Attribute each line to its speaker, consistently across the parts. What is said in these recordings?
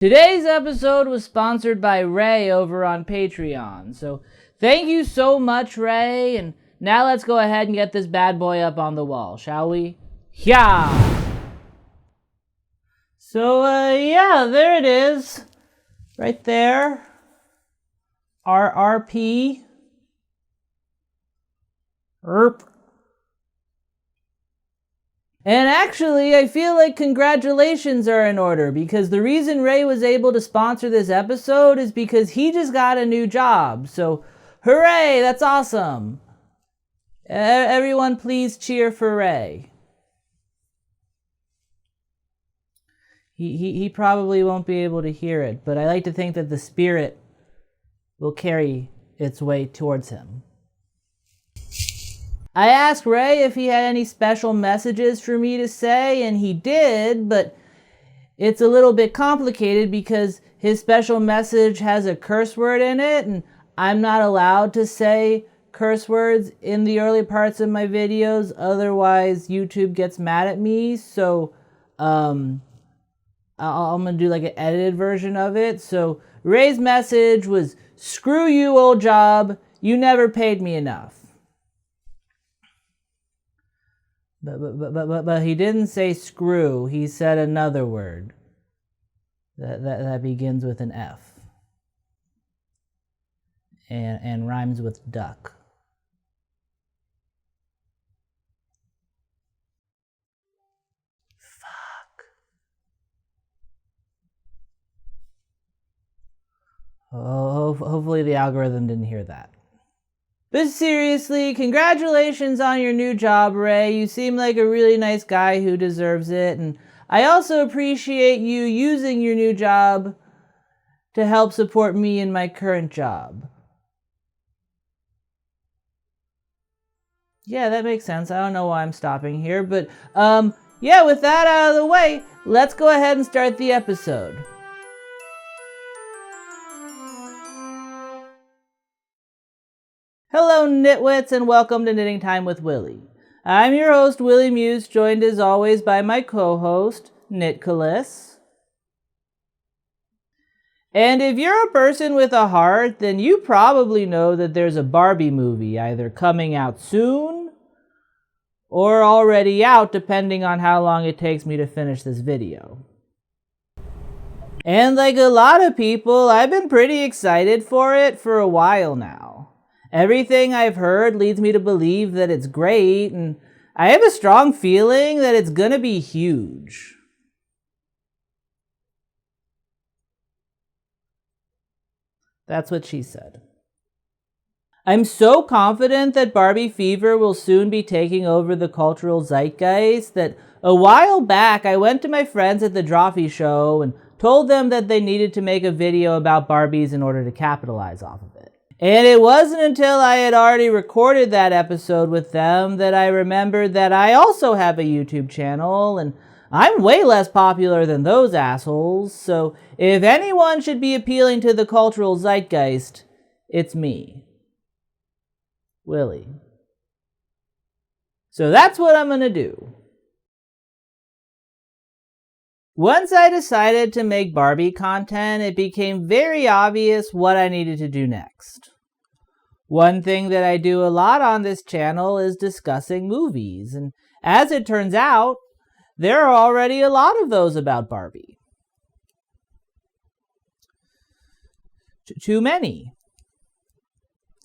Speaker 1: Today's episode was sponsored by Ray over on Patreon. So thank you so much, Ray. And now let's go ahead and get this bad boy up on the wall, shall we? Yeah. So, yeah, there it is. Right there. RRP. Erp. And actually, I feel like congratulations are in order, because the reason Ray was able to sponsor this episode is because he just got a new job. So, hooray, that's awesome. Everyone please cheer for Ray. He probably won't be able to hear it, but I like to think that the spirit will carry its way towards him. I asked Ray if he had any special messages for me to say, and he did, but it's a little bit complicated because his special message has a curse word in it, and I'm not allowed to say curse words in the early parts of my videos, otherwise YouTube gets mad at me. So I'm gonna do like an edited version of it. So Ray's message was, "Screw you, old job, you never paid me enough." But he didn't say screw. He said another word that begins with an F and rhymes with duck. Fuck. Oh, hopefully the algorithm didn't hear that. But seriously, congratulations on your new job, Ray. You seem like a really nice guy who deserves it. And I also appreciate you using your new job to help support me in my current job. Yeah, that makes sense. I don't know why I'm stopping here. But yeah, with that out of the way, let's go ahead and start the episode. Hello, nitwits, and welcome to Knitting Time with Willie. I'm your host, Willie Muse, joined as always by my co-host, Knitkalis. And if you're a person with a heart, then you probably know that there's a Barbie movie either coming out soon or already out, depending on how long it takes me to finish this video. And like a lot of people, I've been pretty excited for it for a while now. Everything I've heard leads me to believe that it's great, and I have a strong feeling that it's gonna be huge. That's what she said. I'm so confident that Barbie fever will soon be taking over the cultural zeitgeist that a while back I went to my friends at the Drawfee show and told them that they needed to make a video about Barbies in order to capitalize off of it. And it wasn't until I had already recorded that episode with them that I remembered that I also have a YouTube channel, and I'm way less popular than those assholes, so if anyone should be appealing to the cultural zeitgeist, it's me, Willie. So that's what I'm gonna do. Once I decided to make Barbie content, it became very obvious what I needed to do next. One thing that I do a lot on this channel is discussing movies, and as it turns out, there are already a lot of those about Barbie. Too many,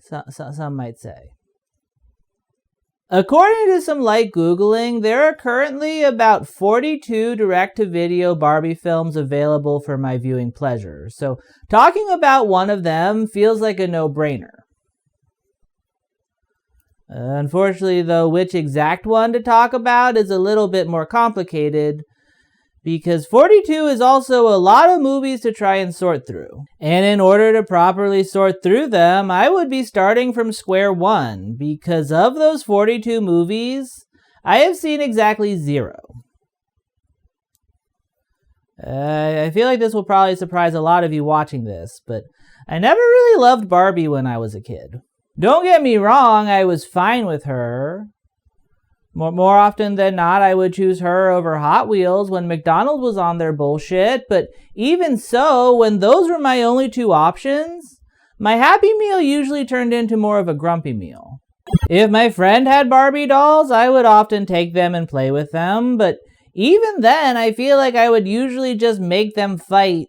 Speaker 1: some might say. According to some light Googling, there are currently about 42 direct-to-video Barbie films available for my viewing pleasure, so talking about one of them feels like a no-brainer. Unfortunately, though, which exact one to talk about is a little bit more complicated, because 42 is also a lot of movies to try and sort through. And in order to properly sort through them, I would be starting from square one, because of those 42 movies, I have seen exactly 0. I feel like this will probably surprise a lot of you watching this, but I never really loved Barbie when I was a kid. Don't get me wrong, I was fine with her, More often than not, I would choose her over Hot Wheels when McDonald's was on their bullshit, but even so, when those were my only two options, my Happy Meal usually turned into more of a grumpy meal. If my friend had Barbie dolls, I would often take them and play with them, but even then, I feel like I would usually just make them fight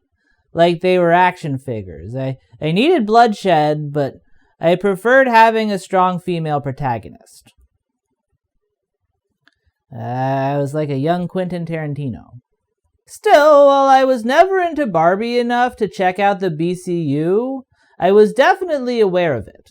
Speaker 1: like they were action figures. I needed bloodshed, but I preferred having a strong female protagonist. I was like a young Quentin Tarantino. Still, while I was never into Barbie enough to check out the BCU, I was definitely aware of it.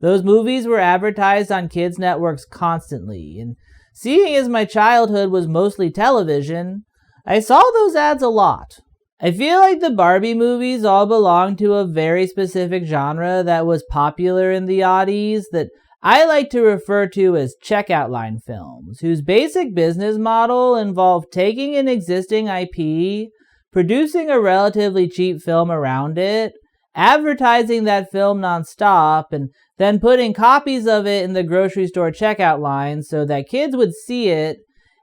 Speaker 1: Those movies were advertised on kids' networks constantly, and seeing as my childhood was mostly television, I saw those ads a lot. I feel like the Barbie movies all belong to a very specific genre that was popular in the aughties that I like to refer to as checkout line films, whose basic business model involved taking an existing IP, producing a relatively cheap film around it, advertising that film nonstop, and then putting copies of it in the grocery store checkout line so that kids would see it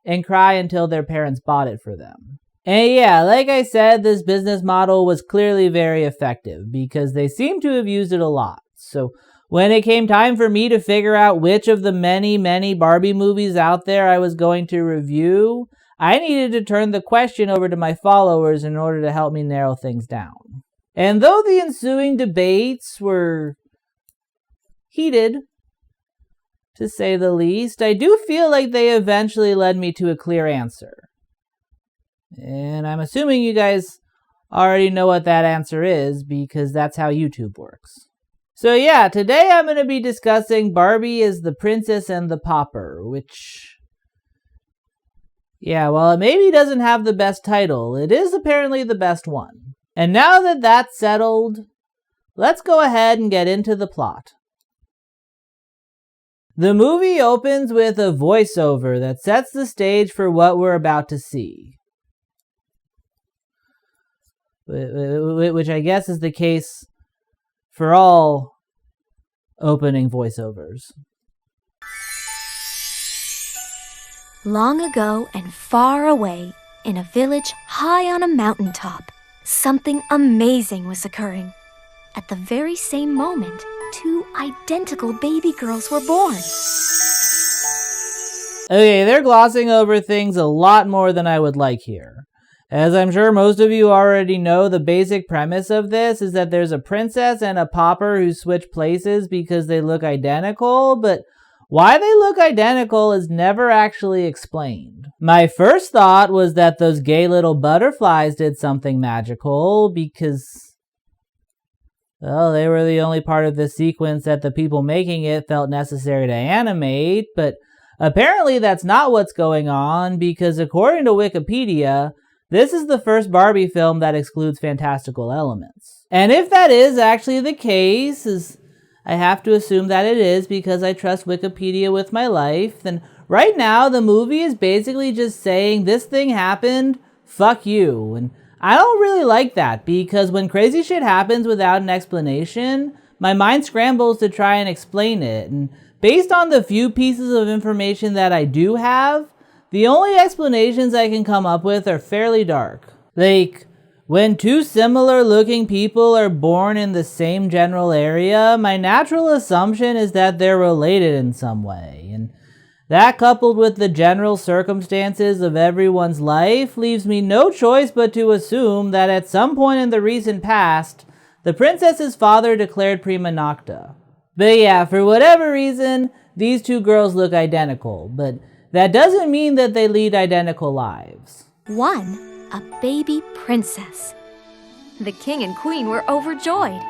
Speaker 1: and cry until their parents bought it for them. And yeah, like I said, this business model was clearly very effective because they seem to have used it a lot. So when it came time for me to figure out which of the many, many Barbie movies out there I was going to review, I needed to turn the question over to my followers in order to help me narrow things down. And though the ensuing debates were heated, to say the least, I do feel like they eventually led me to a clear answer. And I'm assuming you guys already know what that answer is because that's how YouTube works. So yeah, today I'm going to be discussing Barbie as the Princess and the Pauper, which, yeah, while it maybe doesn't have the best title, it is apparently the best one. And now that that's settled, let's go ahead and get into the plot. The movie opens with a voiceover that sets the stage for what we're about to see. Which I guess is the case for all opening voiceovers.
Speaker 2: Long ago and far away, in a village high on a mountaintop, something amazing was occurring. At the very same moment, two identical baby girls were born.
Speaker 1: Okay, they're glossing over things a lot more than I would like here. As I'm sure most of you already know, the basic premise of this is that there's a princess and a pauper who switch places because they look identical, but why they look identical is never actually explained. My first thought was that those gay little butterflies did something magical because, well, they were the only part of the sequence that the people making it felt necessary to animate, but apparently that's not what's going on because according to Wikipedia, this is the first Barbie film that excludes fantastical elements. And if that is actually the case, as I have to assume that it is because I trust Wikipedia with my life, then right now the movie is basically just saying this thing happened, fuck you. And I don't really like that because when crazy shit happens without an explanation, my mind scrambles to try and explain it. And based on the few pieces of information that I do have, the only explanations I can come up with are fairly dark. Like, when two similar looking people are born in the same general area, my natural assumption is that they're related in some way. And that coupled with the general circumstances of everyone's life leaves me no choice but to assume that at some point in the recent past, the princess's father declared prima nocta. But yeah, for whatever reason, these two girls look identical, but that doesn't mean that they lead identical lives.
Speaker 2: One, a baby princess. The king and queen were overjoyed.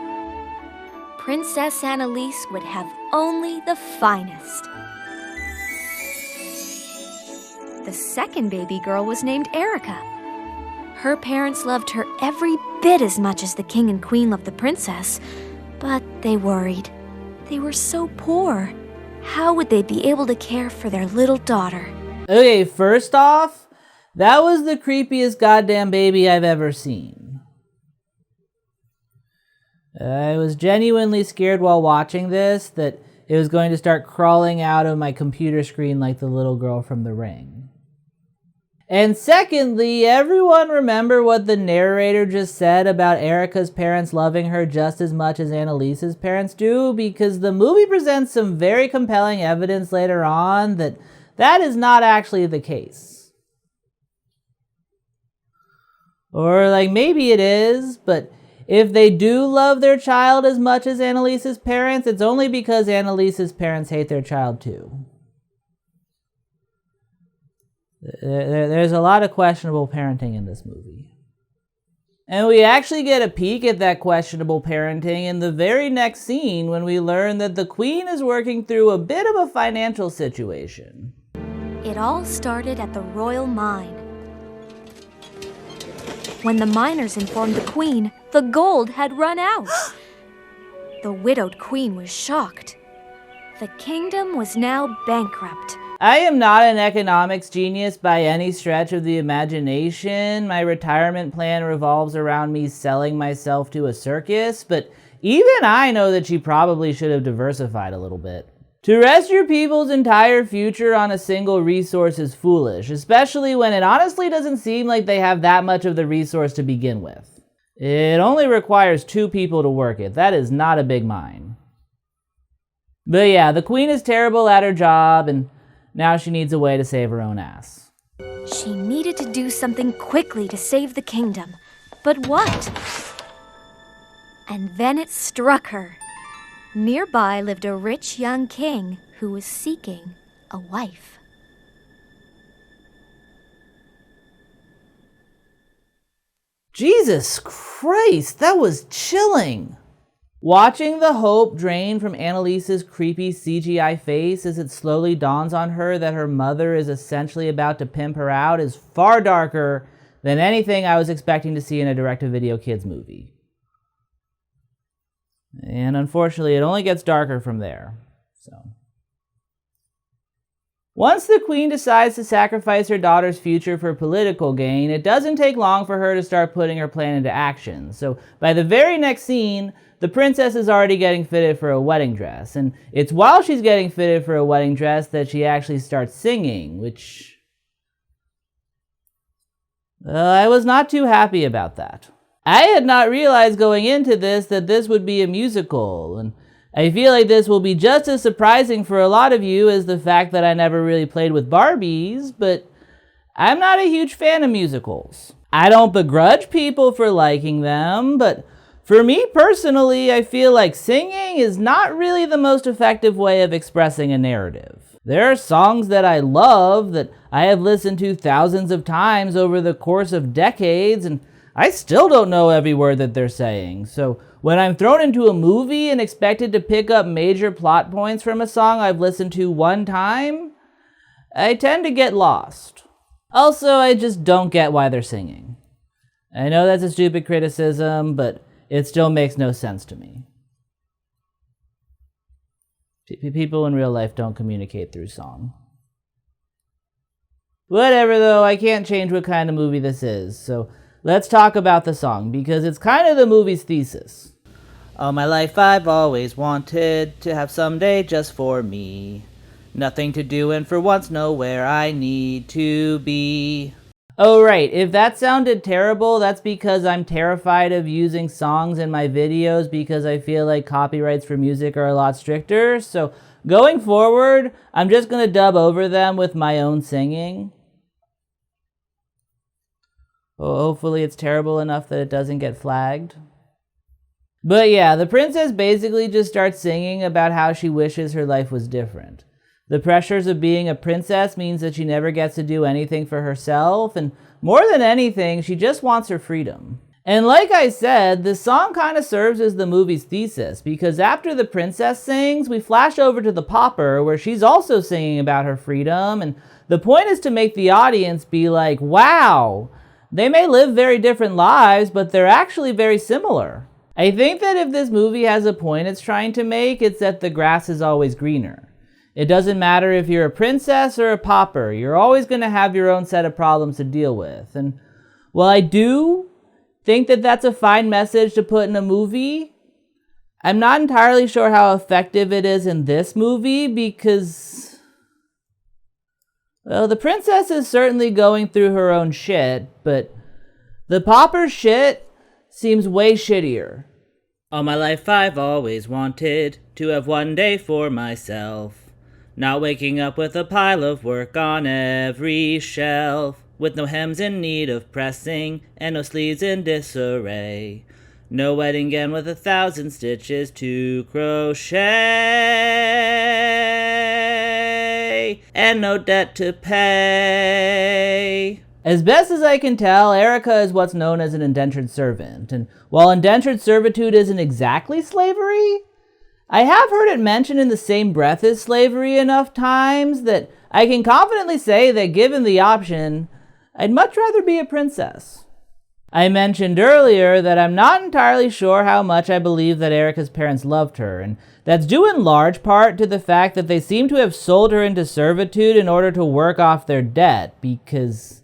Speaker 2: Princess Annilese would have only the finest. The second baby girl was named Erika. Her parents loved her every bit as much as the king and queen loved the princess, but they worried. They were so poor. How would they be able to care for their little daughter?
Speaker 1: Okay, first off, that was the creepiest goddamn baby I've ever seen. I was genuinely scared while watching this that it was going to start crawling out of my computer screen like the little girl from The Ring. And secondly, everyone remember what the narrator just said about Erika's parents loving her just as much as Annilise's parents do, because the movie presents some very compelling evidence later on that that is not actually the case. Or like maybe it is, but if they do love their child as much as Annilise's parents, it's only because Annilise's parents hate their child too. There's a lot of questionable parenting in this movie. And we actually get a peek at that questionable parenting in the very next scene when we learn that the Queen is working through a bit of a financial situation.
Speaker 2: It all started at the royal mine. When the miners informed the Queen, the gold had run out. The widowed Queen was shocked. The kingdom was now bankrupt.
Speaker 1: I am not an economics genius by any stretch of the imagination. My retirement plan revolves around me selling myself to a circus, but even I know that she probably should have diversified a little bit. To rest your people's entire future on a single resource is foolish, especially when it honestly doesn't seem like they have that much of the resource to begin with. It only requires 2 people to work it. That is not a big mine. But yeah, the Queen is terrible at her job, and now she needs a way to save her own ass.
Speaker 2: She needed to do something quickly to save the kingdom. But what? And then it struck her. Nearby lived a rich young king who was seeking a wife.
Speaker 1: Jesus Christ, that was chilling! Watching the hope drain from Annilise's creepy CGI face as it slowly dawns on her that her mother is essentially about to pimp her out is far darker than anything I was expecting to see in a direct-to-video kids movie. And unfortunately, it only gets darker from there. Once the Queen decides to sacrifice her daughter's future for political gain, it doesn't take long for her to start putting her plan into action. So by the very next scene, the princess is already getting fitted for a wedding dress. And it's while she's getting fitted for a wedding dress that she actually starts singing, which I was not too happy about that. I had not realized going into this that this would be a musical, and I feel like this will be just as surprising for a lot of you as the fact that I never really played with Barbies, but I'm not a huge fan of musicals. I don't begrudge people for liking them, but for me personally, I feel like singing is not really the most effective way of expressing a narrative. There are songs that I love that I have listened to thousands of times over the course of decades, and I still don't know every word that they're saying. So when I'm thrown into a movie and expected to pick up major plot points from a song I've listened to one time, I tend to get lost. Also, I just don't get why they're singing. I know that's a stupid criticism, but it still makes no sense to me. People in real life don't communicate through song. Whatever though, I can't change what kind of movie this is, so let's talk about the song, because it's kind of the movie's thesis. All my life I've always wanted to have someday just for me. Nothing to do and for once nowhere I need to be. Oh right, if that sounded terrible, that's because I'm terrified of using songs in my videos because I feel like copyrights for music are a lot stricter. So going forward, I'm just going to dub over them with my own singing. Hopefully it's terrible enough that it doesn't get flagged. But yeah, the princess basically just starts singing about how she wishes her life was different. The pressures of being a princess means that she never gets to do anything for herself, and more than anything, she just wants her freedom. And like I said, this song kind of serves as the movie's thesis, because after the princess sings, we flash over to the Pauper, where she's also singing about her freedom, and the point is to make the audience be like, wow, they may live very different lives, but they're actually very similar. I think that if this movie has a point it's trying to make, it's that the grass is always greener. It doesn't matter if you're a princess or a pauper, you're always going to have your own set of problems to deal with. And while I do think that that's a fine message to put in a movie, I'm not entirely sure how effective it is in this movie because, well, the princess is certainly going through her own shit, but the Pauper shit seems way shittier. All my life I've always wanted to have one day for myself. Not waking up with a pile of work on every shelf. With no hems in need of pressing and no sleeves in disarray. No wedding gown with 1,000 stitches to crochet. And no debt to pay. As best as I can tell, Erika is what's known as an indentured servant, and while indentured servitude isn't exactly slavery, I have heard it mentioned in the same breath as slavery enough times that I can confidently say that given the option, I'd much rather be a princess. I mentioned earlier that I'm not entirely sure how much I believe that Erika's parents loved her, and that's due in large part to the fact that they seem to have sold her into servitude in order to work off their debt, because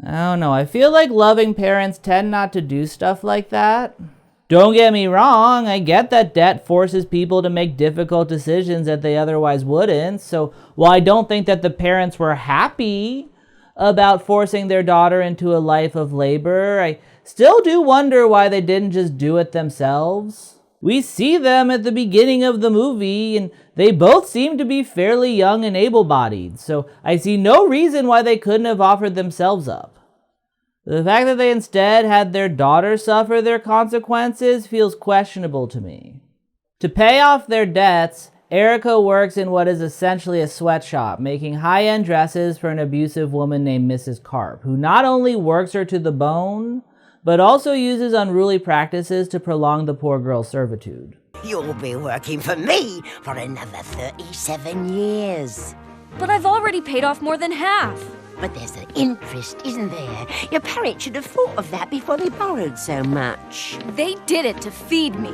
Speaker 1: I don't know, I feel like loving parents tend not to do stuff like that. Don't get me wrong, I get that debt forces people to make difficult decisions that they otherwise wouldn't, so while I don't think that the parents were happy about forcing their daughter into a life of labor, I still do wonder why they didn't just do it themselves. We see them at the beginning of the movie, and they both seem to be fairly young and able-bodied, so I see no reason why they couldn't have offered themselves up. The fact that they instead had their daughter suffer their consequences feels questionable to me. To pay off their debts, Erika works in what is essentially a sweatshop, making high-end dresses for an abusive woman named Mrs. Karp, who not only works her to the bone, but also uses unruly practices to prolong the poor girl's servitude.
Speaker 3: You'll be working for me for another 37 years.
Speaker 2: But I've already paid off more than half.
Speaker 3: But there's an interest, isn't there? Your parents should have thought of that before they borrowed so much.
Speaker 2: They did it to feed me.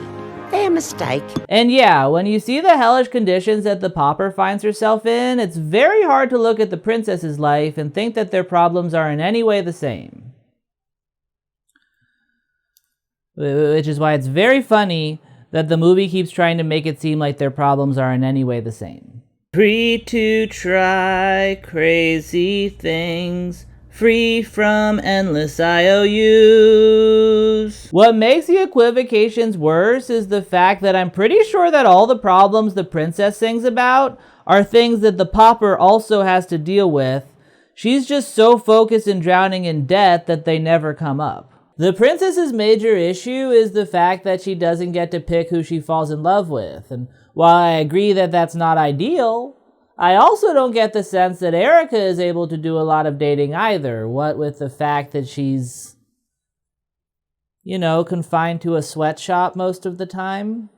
Speaker 3: Their mistake.
Speaker 1: And yeah, when you see the hellish conditions that the Pauper finds herself in, it's very hard to look at the princess's life and think that their problems are in any way the same. Which is why it's very funny that the movie keeps trying to make it seem like their problems are in any way the same. Free to try crazy things, free from endless IOUs. What makes the equivocations worse is the fact that I'm pretty sure that all the problems the princess sings about are things that the Pauper also has to deal with. She's just so focused in drowning in debt that they never come up. The princess's major issue is the fact that she doesn't get to pick who she falls in love with, and while I agree that that's not ideal, I also don't get the sense that Erika is able to do a lot of dating either, what with the fact that she's, confined to a sweatshop most of the time.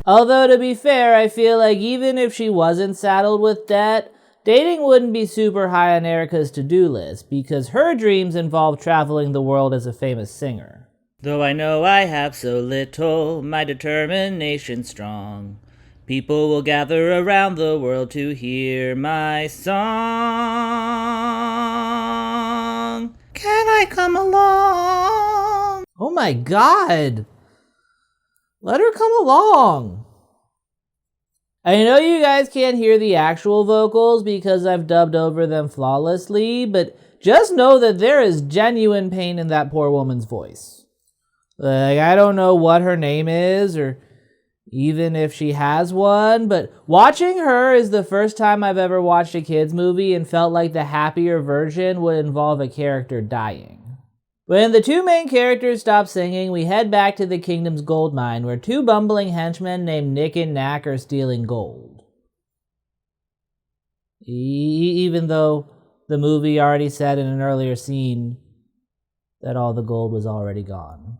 Speaker 1: Although, to be fair, I feel like even if she wasn't saddled with debt, dating wouldn't be super high on Erika's to-do list, because her dreams involve traveling the world as a famous singer. Though I know I have so little, my determination strong. People will gather around the world to hear my song. Can I come along? Oh my god! Let her come along! I know you guys can't hear the actual vocals because I've dubbed over them flawlessly, but just know that there is genuine pain in that poor woman's voice. Like, I don't know what her name is, or even if she has one, but watching her is the first time I've ever watched a kids movie and felt like the happier version would involve a character dying. When the two main characters stop singing, we head back to the kingdom's gold mine, where two bumbling henchmen named Nick and Knack are stealing gold. Even though the movie already said in an earlier scene that all the gold was already gone.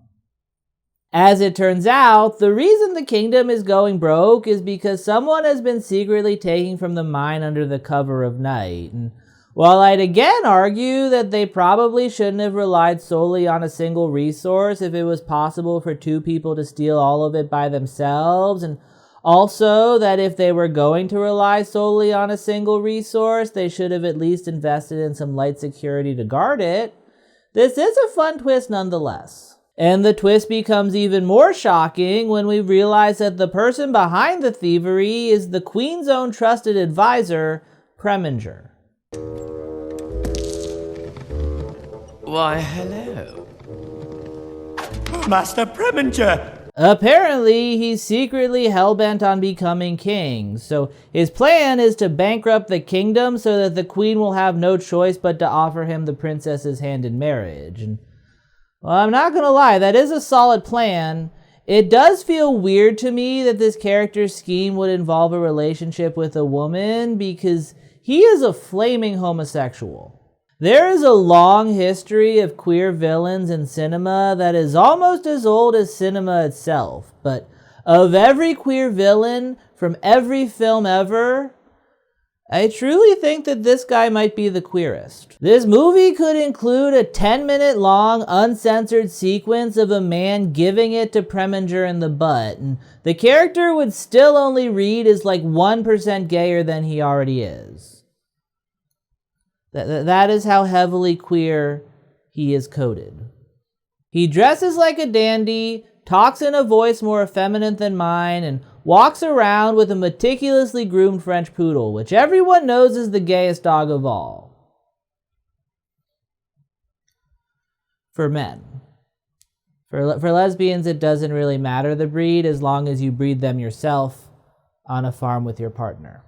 Speaker 1: As it turns out, the reason the kingdom is going broke is because someone has been secretly taking from the mine under the cover of night. And while I'd again argue that they probably shouldn't have relied solely on a single resource if it was possible for two people to steal all of it by themselves, and also that if they were going to rely solely on a single resource, they should have at least invested in some light security to guard it, this is a fun twist nonetheless. And the twist becomes even more shocking when we realize that the person behind the thievery is the Queen's own trusted advisor, Preminger.
Speaker 4: Why, hello.
Speaker 5: Master Preminger!
Speaker 1: Apparently, he's secretly hell-bent on becoming king, so his plan is to bankrupt the kingdom so that the queen will have no choice but to offer him the princess's hand in marriage. And, well, I'm not gonna lie, that is a solid plan. It does feel weird to me that this character's scheme would involve a relationship with a woman, because he is a flaming homosexual. There is a long history of queer villains in cinema that is almost as old as cinema itself, but of every queer villain from every film ever, I truly think that this guy might be the queerest. This movie could include a 10-minute long uncensored sequence of a man giving it to Preminger in the butt, and the character would still only read as like 1% gayer than he already is. That is how heavily queer he is coded. He dresses like a dandy, talks in a voice more effeminate than mine, and walks around with a meticulously groomed French poodle, which everyone knows is the gayest dog of all. For men. For lesbians, it doesn't really matter the breed as long as you breed them yourself on a farm with your partner.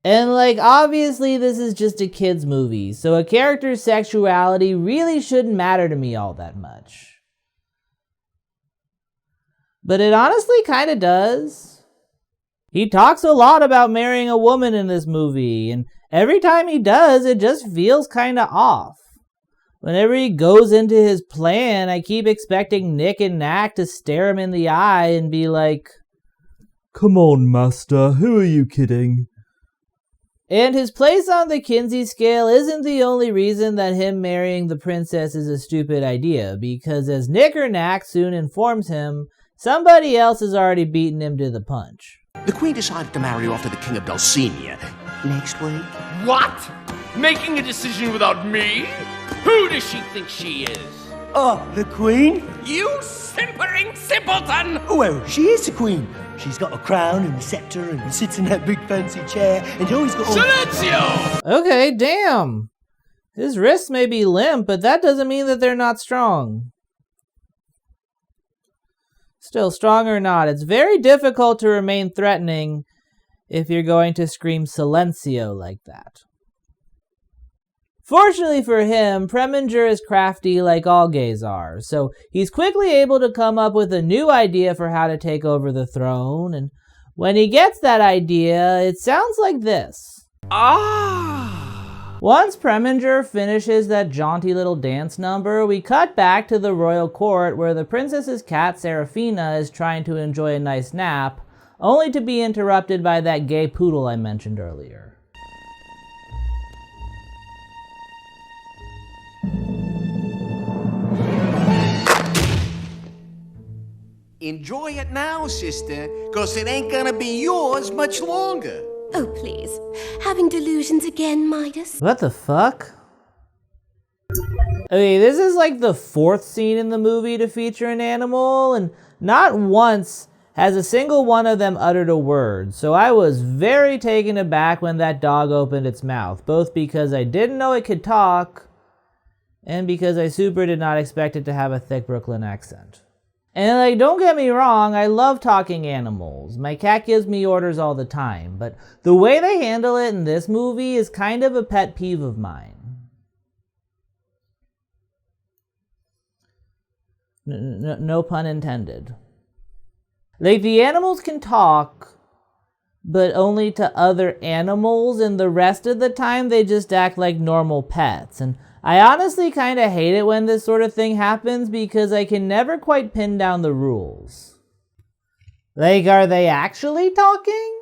Speaker 1: And like, obviously this is just a kid's movie, so a character's sexuality really shouldn't matter to me all that much. But it honestly kind of does. He talks a lot about marrying a woman in this movie, and every time he does, it just feels kind of off. Whenever he goes into his plan, I keep expecting Nick and Knack to stare him in the eye and be like, "Come on, master, who are you kidding?" And his place on the Kinsey scale isn't the only reason that him marrying the princess is a stupid idea, because as Nick or Knack soon informs him, somebody else has already beaten him to the punch.
Speaker 6: The Queen decided to marry you off to the King of Dulcinea next week.
Speaker 4: What? Making a decision without me? Who does she think she is?
Speaker 5: Oh, the Queen?
Speaker 4: You simpering simpleton!
Speaker 5: Well, she is the Queen. She's got a crown and a scepter and sits in that big fancy chair and always got...
Speaker 4: Silencio!
Speaker 1: Okay, damn. His wrists may be limp, but that doesn't mean that they're not strong. Still, strong or not, it's very difficult to remain threatening if you're going to scream silencio like that. Fortunately for him, Preminger is crafty like all gays are, so he's quickly able to come up with a new idea for how to take over the throne, and when he gets that idea, it sounds like this. Once Preminger finishes that jaunty little dance number, we cut back to the royal court where the princess's cat Serafina is trying to enjoy a nice nap, only to be interrupted by that gay poodle I mentioned earlier.
Speaker 6: Enjoy it now, sister, because it ain't gonna be yours much longer.
Speaker 7: Oh, please. Having delusions again, Midas?
Speaker 1: What the fuck? Okay, this is like the fourth scene in the movie to feature an animal, and not once has a single one of them uttered a word, so I was very taken aback when that dog opened its mouth, both because I didn't know it could talk, and because I super did not expect it to have a thick Brooklyn accent. And like, don't get me wrong, I love talking animals. My cat gives me orders all the time, but the way they handle it in this movie is kind of a pet peeve of mine. No pun intended. Like, the animals can talk, but only to other animals, and the rest of the time they just act like normal pets. And I honestly kind of hate it when this sort of thing happens because I can never quite pin down the rules. Like, are they actually talking?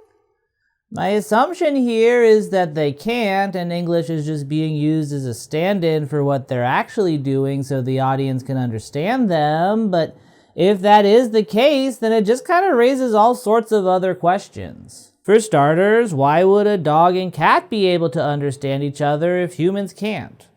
Speaker 1: My assumption here is that they can't, and English is just being used as a stand-in for what they're actually doing so the audience can understand them, but if that is the case, then it just kind of raises all sorts of other questions. For starters, why would a dog and cat be able to understand each other if humans can't?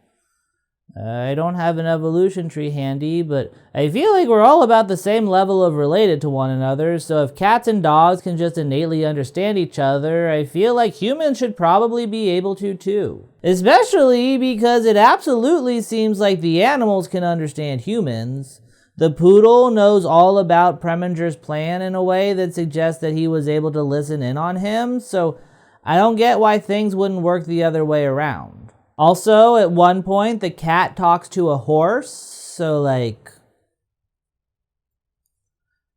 Speaker 1: I don't have an evolution tree handy, but I feel like we're all about the same level of related to one another, so if cats and dogs can just innately understand each other, I feel like humans should probably be able to too. Especially because it absolutely seems like the animals can understand humans. The poodle knows all about Preminger's plan in a way that suggests that he was able to listen in on him, so I don't get why things wouldn't work the other way around. Also, at one point, the cat talks to a horse, so like,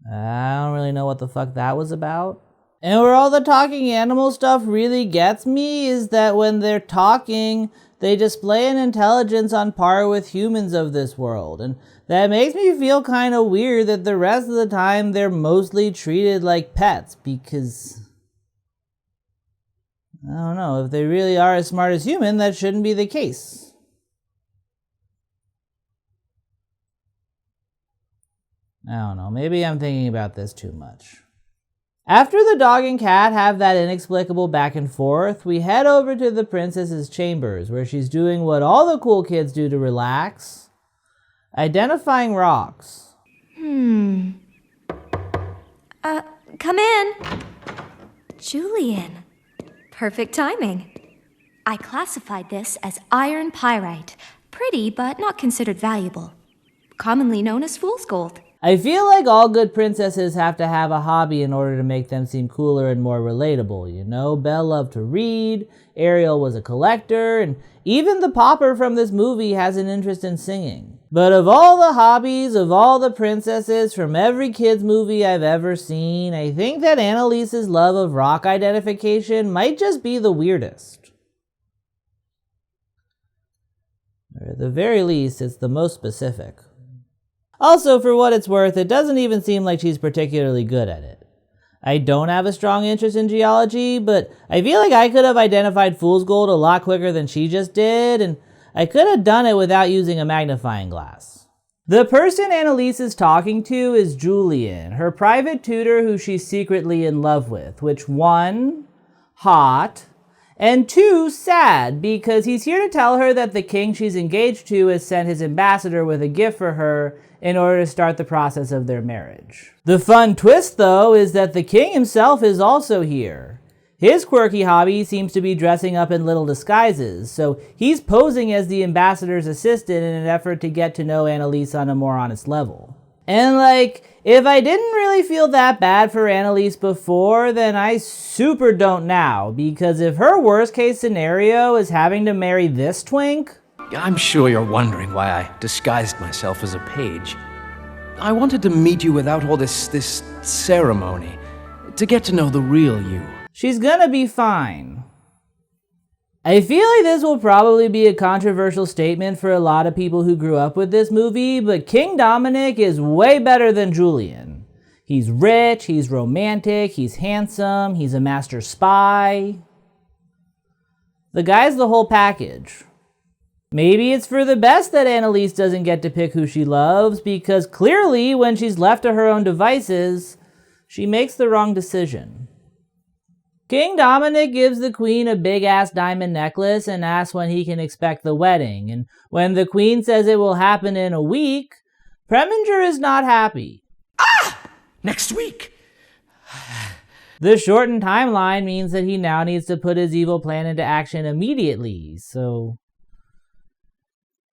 Speaker 1: I don't really know what the fuck that was about. And where all the talking animal stuff really gets me is that when they're talking, they display an intelligence on par with humans of this world, and that makes me feel kind of weird that the rest of the time they're mostly treated like pets, because I don't know, if they really are as smart as human, that shouldn't be the case. I don't know, maybe I'm thinking about this too much. After the dog and cat have that inexplicable back and forth, we head over to the princess's chambers, where she's doing what all the cool kids do to relax: identifying rocks.
Speaker 2: Come in. Julian. Perfect timing. I classified this as iron pyrite. Pretty, but not considered valuable. Commonly known as fool's gold.
Speaker 1: I feel like all good princesses have to have a hobby in order to make them seem cooler and more relatable, you know? Belle loved to read, Ariel was a collector, and even the Pauper from this movie has an interest in singing. But of all the hobbies of all the princesses from every kid's movie I've ever seen, I think that Annilise's love of rock identification might just be the weirdest. Or at the very least, it's the most specific. Also, for what it's worth, it doesn't even seem like she's particularly good at it. I don't have a strong interest in geology, but I feel like I could have identified fool's gold a lot quicker than she just did, and I could have done it without using a magnifying glass. The person Annilese is talking to is Julian, her private tutor who she's secretly in love with, which 1, hot, and 2, sad, because he's here to tell her that the king she's engaged to has sent his ambassador with a gift for her in order to start the process of their marriage. The fun twist, though, is that the king himself is also here. His quirky hobby seems to be dressing up in little disguises, so he's posing as the ambassador's assistant in an effort to get to know Annilese on a more honest level. And like, if I didn't really feel that bad for Annilese before, then I super don't now, because if her worst case scenario is having to marry this twink...
Speaker 8: I'm sure you're wondering why I disguised myself as a page. I wanted to meet you without all this ceremony, to get to know the real you.
Speaker 1: She's gonna be fine. I feel like this will probably be a controversial statement for a lot of people who grew up with this movie, but King Dominic is way better than Julian. He's rich, he's romantic, he's handsome, he's a master spy. The guy's the whole package. Maybe it's for the best that Annilese doesn't get to pick who she loves, because clearly when she's left to her own devices, she makes the wrong decision. King Dominic gives the queen a big-ass diamond necklace and asks when he can expect the wedding, and when the queen says it will happen in a week, Preminger is not happy.
Speaker 8: Next week!
Speaker 1: The shortened timeline means that he now needs to put his evil plan into action immediately, so...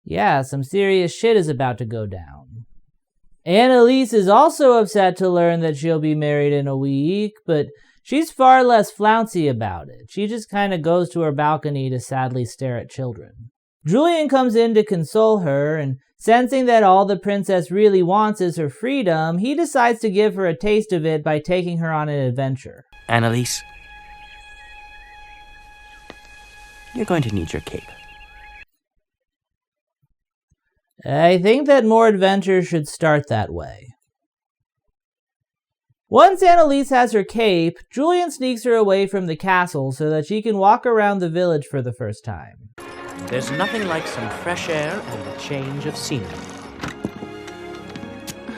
Speaker 1: yeah, some serious shit is about to go down. Annilese is also upset to learn that she'll be married in a week, but she's far less flouncy about it. She just kind of goes to her balcony to sadly stare at children. Julian comes in to console her, and sensing that all the princess really wants is her freedom, he decides to give her a taste of it by taking her on an adventure.
Speaker 8: Annilese, you're going to need your cape.
Speaker 1: I think that more adventures should start that way. Once Annilese has her cape, Julian sneaks her away from the castle so that she can walk around the village for the first time.
Speaker 9: There's nothing like some fresh air and a change of scenery.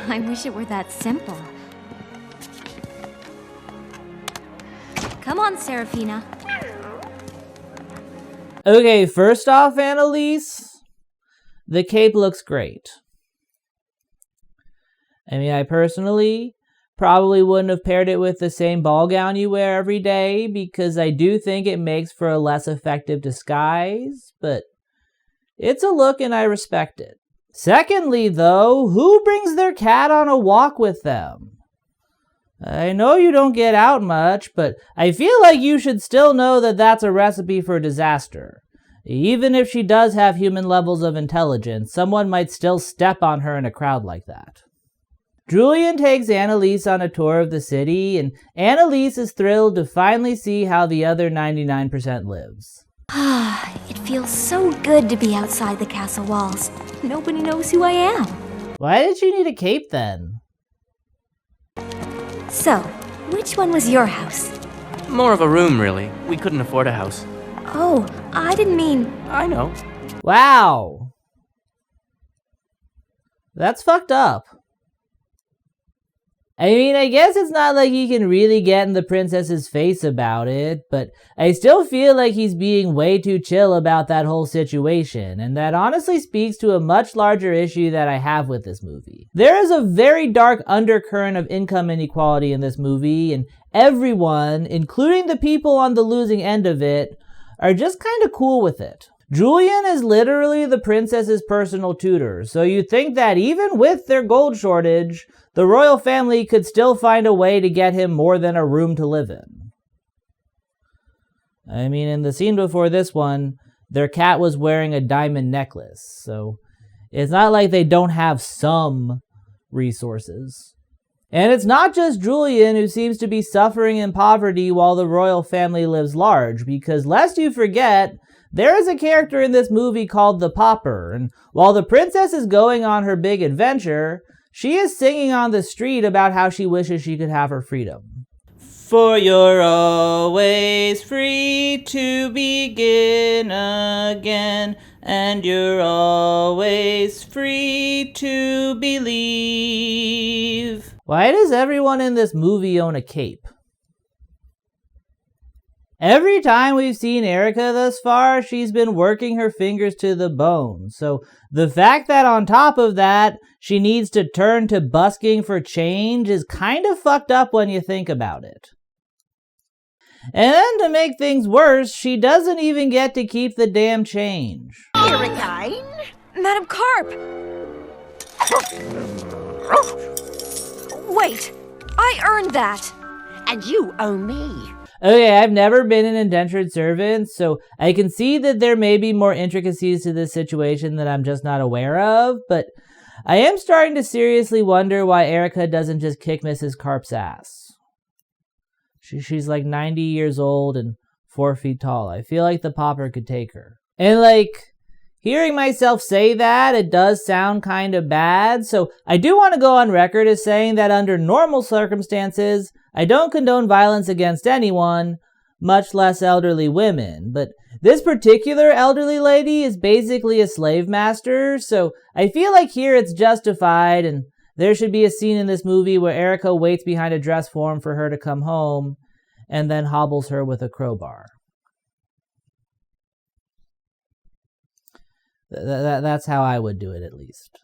Speaker 2: I wish it were that simple. Come on, Serafina.
Speaker 1: Okay, first off, Annilese, The cape looks great. I mean, I personally probably wouldn't have paired it with the same ball gown you wear every day because I do think it makes for a less effective disguise, but it's a look and I respect it. Secondly, though, who brings their cat on a walk with them? I know you don't get out much, but I feel like you should still know that that's a recipe for disaster. Even if she does have human levels of intelligence, someone might still step on her in a crowd like that. Julian takes Annilese on a tour of the city, and Annilese is thrilled to finally see how the other 99% lives.
Speaker 2: It feels so good to be outside the castle walls. Nobody knows who I am.
Speaker 1: Why did you need a cape then?
Speaker 2: So, which one was your house?
Speaker 9: More of a room, really. We couldn't afford a house.
Speaker 2: Oh, I didn't mean...
Speaker 9: I know.
Speaker 1: Wow. That's fucked up. I mean, I guess it's not like he can really get in the princess's face about it, but I still feel like he's being way too chill about that whole situation, and that honestly speaks to a much larger issue that I have with this movie. There is a very dark undercurrent of income inequality in this movie, and everyone, including the people on the losing end of it, are just kind of cool with it. Julian is literally the princess's personal tutor, so you'd think that even with their gold shortage, the royal family could still find a way to get him more than a room to live in. I mean, in the scene before this one, their cat was wearing a diamond necklace, so it's not like they don't have some resources. And it's not just Julian who seems to be suffering in poverty while the royal family lives large, because lest you forget, there is a character in this movie called the Pauper, and while the princess is going on her big adventure, she is singing on the street about how she wishes she could have her freedom. For you're always free to begin again, and you're always free to believe. Why does everyone in this movie own a cape? Every time we've seen Erika thus far, she's been working her fingers to the bone. So the fact that on top of that, she needs to turn to busking for change is kind of fucked up when you think about it. And then to make things worse, she doesn't even get to keep the damn change.
Speaker 3: Erika!
Speaker 2: Madam Carp! Wait, I earned that!
Speaker 3: And you owe me.
Speaker 1: Okay, I've never been an indentured servant, so I can see that there may be more intricacies to this situation that I'm just not aware of, but I am starting to seriously wonder why Erika doesn't just kick Mrs. Carp's ass. She's like 90 years old and 4 feet tall. I feel like the Pauper could take her. And hearing myself say that, it does sound kind of bad, so I do want to go on record as saying that under normal circumstances, I don't condone violence against anyone, much less elderly women, but this particular elderly lady is basically a slave master, so I feel like here it's justified, and there should be a scene in this movie where Erika waits behind a dress form for her to come home, and then hobbles her with a crowbar. That's how I would do it, at least.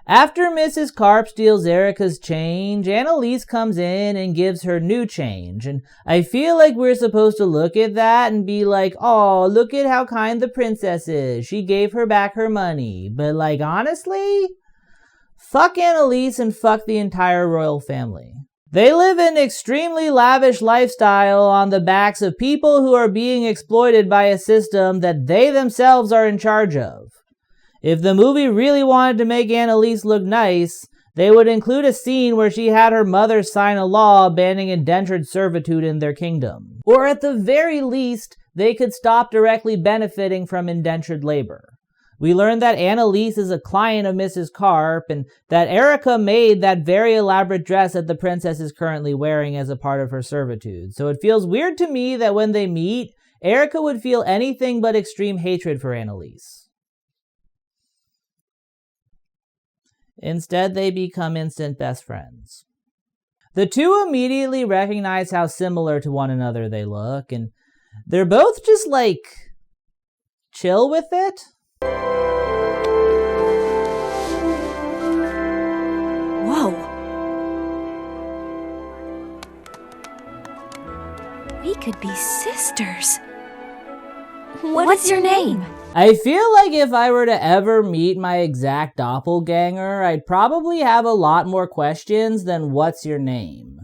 Speaker 1: After Mrs. Carp steals Erika's change, Annilese comes in and gives her new change, and I feel like we're supposed to look at that and be like, oh, look at how kind the princess is, she gave her back her money, but honestly, fuck Annilese and fuck the entire royal family. They live an extremely lavish lifestyle on the backs of people who are being exploited by a system that they themselves are in charge of. If the movie really wanted to make Annilese look nice, they would include a scene where she had her mother sign a law banning indentured servitude in their kingdom. Or at the very least, they could stop directly benefiting from indentured labor. We learned that Annilese is a client of Mrs. Carp, and that Erika made that very elaborate dress that the princess is currently wearing as a part of her servitude. So it feels weird to me that when they meet, Erika would feel anything but extreme hatred for Annilese. Instead, they become instant best friends. The two immediately recognize how similar to one another they look, and they're both just chill with it.
Speaker 2: could be sisters. What's your name?
Speaker 1: I feel like if I were to ever meet my exact doppelganger, I'd probably have a lot more questions than what's your name.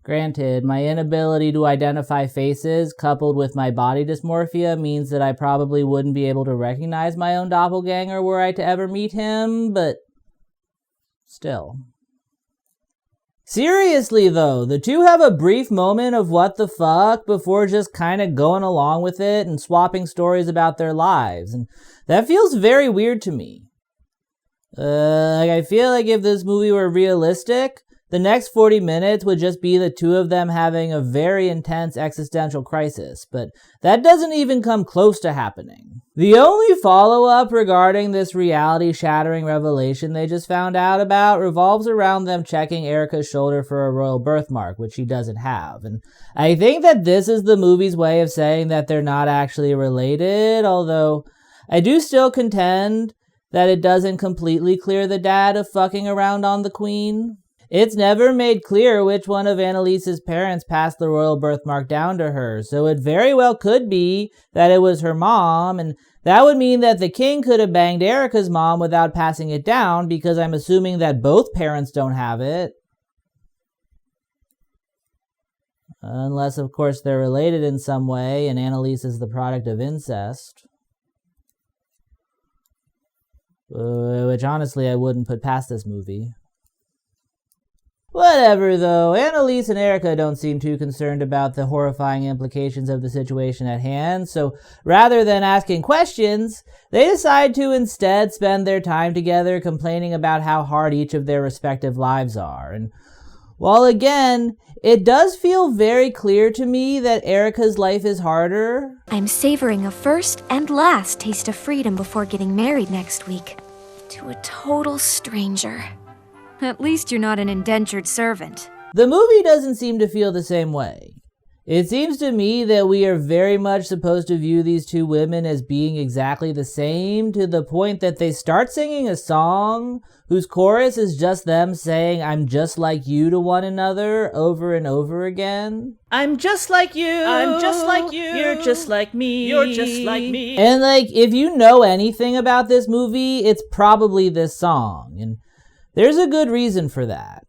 Speaker 1: Granted, my inability to identify faces, coupled with my body dysmorphia, means that I probably wouldn't be able to recognize my own doppelganger were I to ever meet him, but still. Seriously though, the two have a brief moment of what the fuck before just kind of going along with it and swapping stories about their lives, and that feels very weird to me. I feel like if this movie were realistic, the next 40 minutes would just be the two of them having a very intense existential crisis, but that doesn't even come close to happening. The only follow-up regarding this reality-shattering revelation they just found out about revolves around them checking Erika's shoulder for a royal birthmark, which she doesn't have. And I think that this is the movie's way of saying that they're not actually related, although I do still contend that it doesn't completely clear the dad of fucking around on the queen. It's never made clear which one of Annilise's parents passed the royal birthmark down to her, so it very well could be that it was her mom, and that would mean that the king could have banged Erika's mom without passing it down, because I'm assuming that both parents don't have it. Unless, of course, they're related in some way, and Annilese is the product of incest. Which, honestly, I wouldn't put past this movie. Whatever though, Annilese and Erika don't seem too concerned about the horrifying implications of the situation at hand, so rather than asking questions, they decide to instead spend their time together complaining about how hard each of their respective lives are. And while again, it does feel very clear to me that Erika's life is harder,
Speaker 2: I'm savoring a first and last taste of freedom before getting married next week. To a total stranger. At least you're not an indentured servant.
Speaker 1: the movie doesn't seem to feel the same way. It seems to me that we are very much supposed to view these two women as being exactly the same, to the point that they start singing a song whose chorus is just them saying, "I'm just like you" to one another over and over again.
Speaker 10: I'm just like you. I'm just like you. You're just like me. You're just like me.
Speaker 1: And like, if you know anything about this movie, it's probably this song. And there's a good reason for that.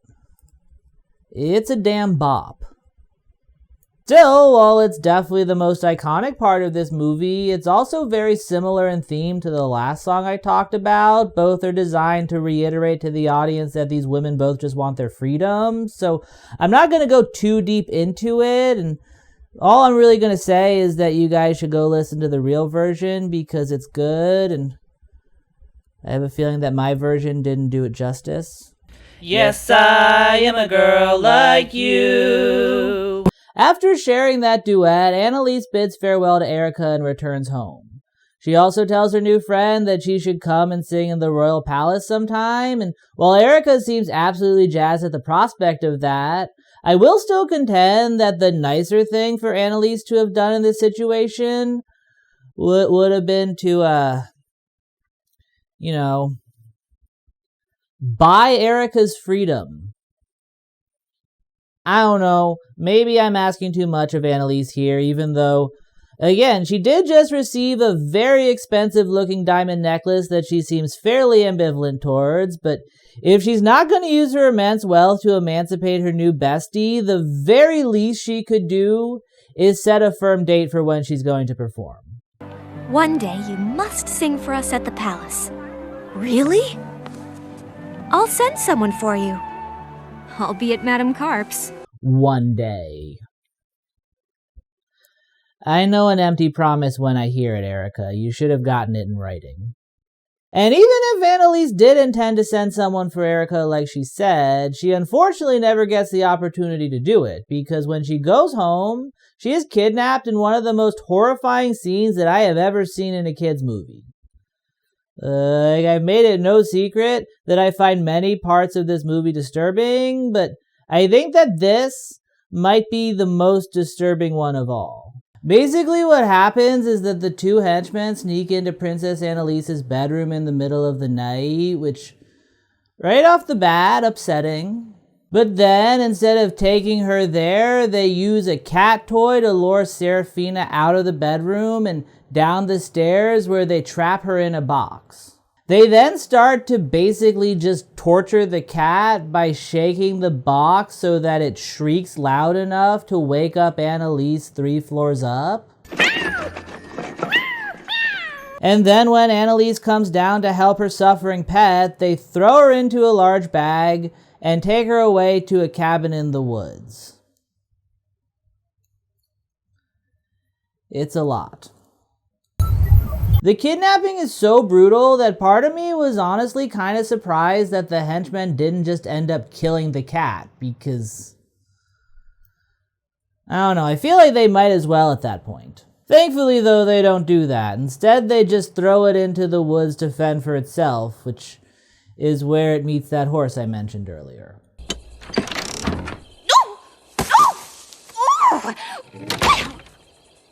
Speaker 1: It's a damn bop. Still, while it's definitely the most iconic part of this movie, it's also very similar in theme to the last song I talked about. Both are designed to reiterate to the audience that these women both just want their freedom. So I'm not going to go too deep into it, and all I'm really going to say is that you guys should go listen to the real version because it's good, and I have a feeling that my version didn't do it justice.
Speaker 10: Yes, I am a girl like you.
Speaker 1: After sharing that duet, Annilese bids farewell to Erika and returns home. She also tells her new friend that she should come and sing in the royal palace sometime, and while Erika seems absolutely jazzed at the prospect of that, I will still contend that the nicer thing for Annilese to have done in this situation would have been to, buy Erika's freedom. I don't know, maybe I'm asking too much of Annilese here, even though, again, she did just receive a very expensive looking diamond necklace that she seems fairly ambivalent towards, but if she's not going to use her immense wealth to emancipate her new bestie, the very least she could do is set a firm date for when she's going to perform.
Speaker 2: One day you must sing for us at the palace. Really? I'll send someone for you. I'll be at Madame Carp's.
Speaker 1: One day. I know an empty promise when I hear it, Erika. You should have gotten it in writing. And even if Annilese did intend to send someone for Erika like she said, she unfortunately never gets the opportunity to do it, because when she goes home, she is kidnapped in one of the most horrifying scenes that I have ever seen in a kid's movie. I've made it no secret that I find many parts of this movie disturbing, but I think that this might be the most disturbing one of all. Basically what happens is that the two henchmen sneak into Princess Annilise's bedroom in the middle of the night, which, right off the bat, upsetting. But then, instead of taking her there, they use a cat toy to lure Serafina out of the bedroom and down the stairs where they trap her in a box. They then start to basically just torture the cat by shaking the box so that it shrieks loud enough to wake up Annilese 3 floors up. And then when Annilese comes down to help her suffering pet, they throw her into a large bag and take her away to a cabin in the woods. It's a lot. The kidnapping is so brutal that part of me was honestly kind of surprised that the henchmen didn't just end up killing the cat, because I don't know, I feel like they might as well at that point. Thankfully though, they don't do that. Instead, they just throw it into the woods to fend for itself, which is where it meets that horse I mentioned earlier.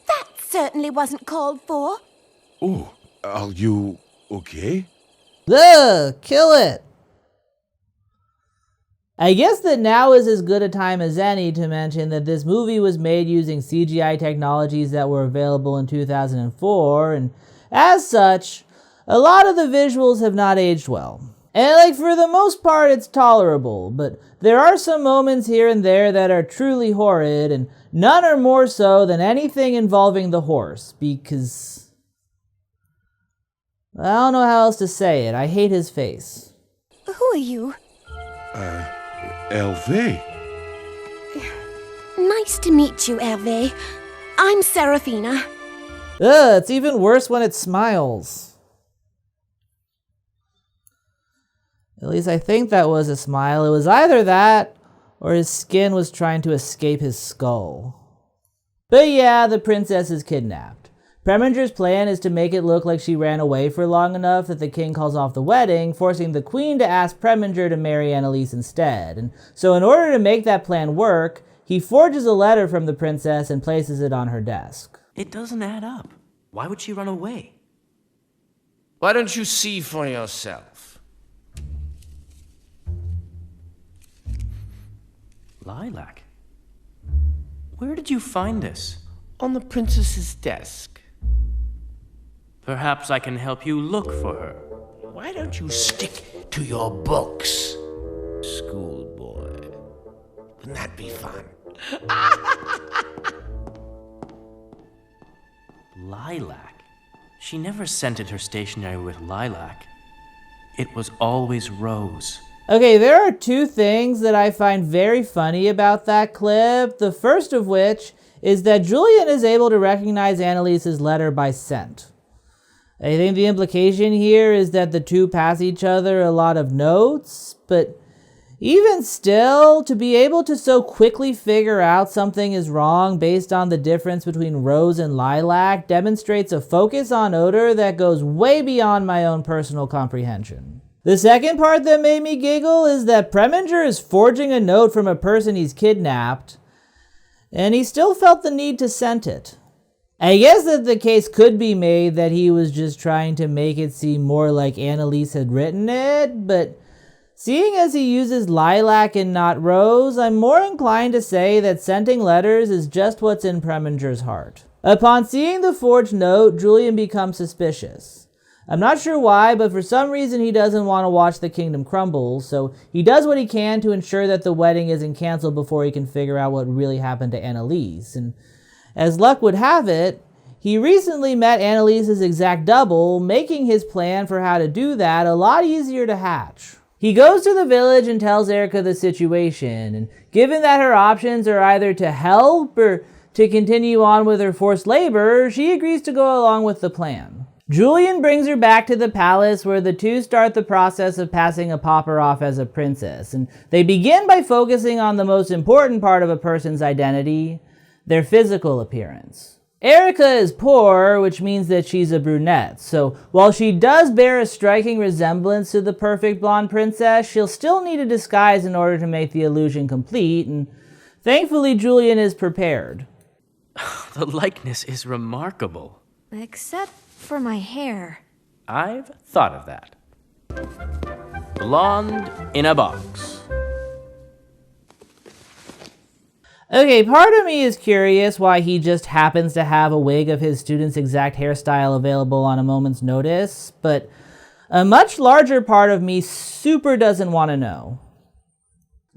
Speaker 7: That certainly wasn't called for.
Speaker 11: Oh, are you okay?
Speaker 1: Ugh, kill it! I guess that now is as good a time as any to mention that this movie was made using CGI technologies that were available in 2004, and as such, a lot of the visuals have not aged well. And for the most part, it's tolerable, but there are some moments here and there that are truly horrid, and none are more so than anything involving the horse, because I don't know how else to say it. I hate his face.
Speaker 7: Who are you?
Speaker 11: Hervé.
Speaker 7: Nice to meet you, Hervé. I'm Serafina.
Speaker 1: Ugh, it's even worse when it smiles. At least I think that was a smile. It was either that, or his skin was trying to escape his skull. But yeah, the princess is kidnapped. Preminger's plan is to make it look like she ran away for long enough that the king calls off the wedding, forcing the queen to ask Preminger to marry Annilese instead. And so in order to make that plan work, he forges a letter from the princess and places it on her desk.
Speaker 9: It doesn't add up. Why would she run away?
Speaker 4: Why don't you see for yourself?
Speaker 9: Lilac? Where did you find this?
Speaker 4: On the princess's desk.
Speaker 9: Perhaps I can help you look for her.
Speaker 6: Why don't you stick to your books, schoolboy? Wouldn't that be fun?
Speaker 9: Lilac? She never scented her stationery with lilac. It was always rose.
Speaker 1: Okay, there are two things that I find very funny about that clip. The first of which is that Julian is able to recognize Annilise's letter by scent. I think the implication here is that the two pass each other a lot of notes, but even still, to be able to so quickly figure out something is wrong based on the difference between rose and lilac demonstrates a focus on odor that goes way beyond my own personal comprehension. The second part that made me giggle is that Preminger is forging a note from a person he's kidnapped, and he still felt the need to scent it. I guess that the case could be made that he was just trying to make it seem more like Annilese had written it, but seeing as he uses lilac and not rose, I'm more inclined to say that scenting letters is just what's in Preminger's heart. Upon seeing the forged note, Julian becomes suspicious. I'm not sure why, but for some reason he doesn't want to watch the kingdom crumble, so he does what he can to ensure that the wedding isn't canceled before he can figure out what really happened to Annilese. And as luck would have it, he recently met Annilise's exact double, making his plan for how to do that a lot easier to hatch. He goes to the village and tells Erika the situation, and given that her options are either to help or to continue on with her forced labor, she agrees to go along with the plan. Julian brings her back to the palace where the two start the process of passing a pauper off as a princess, and they begin by focusing on the most important part of a person's identity, their physical appearance. Erika is poor, which means that she's a brunette, so while she does bear a striking resemblance to the perfect blonde princess, she'll still need a disguise in order to make the illusion complete, and thankfully Julian is prepared.
Speaker 9: The likeness is remarkable.
Speaker 2: Except for my hair.
Speaker 9: I've thought of that. Blonde in a box.
Speaker 1: Okay, part of me is curious why he just happens to have a wig of his student's exact hairstyle available on a moment's notice, but a much larger part of me super doesn't want to know.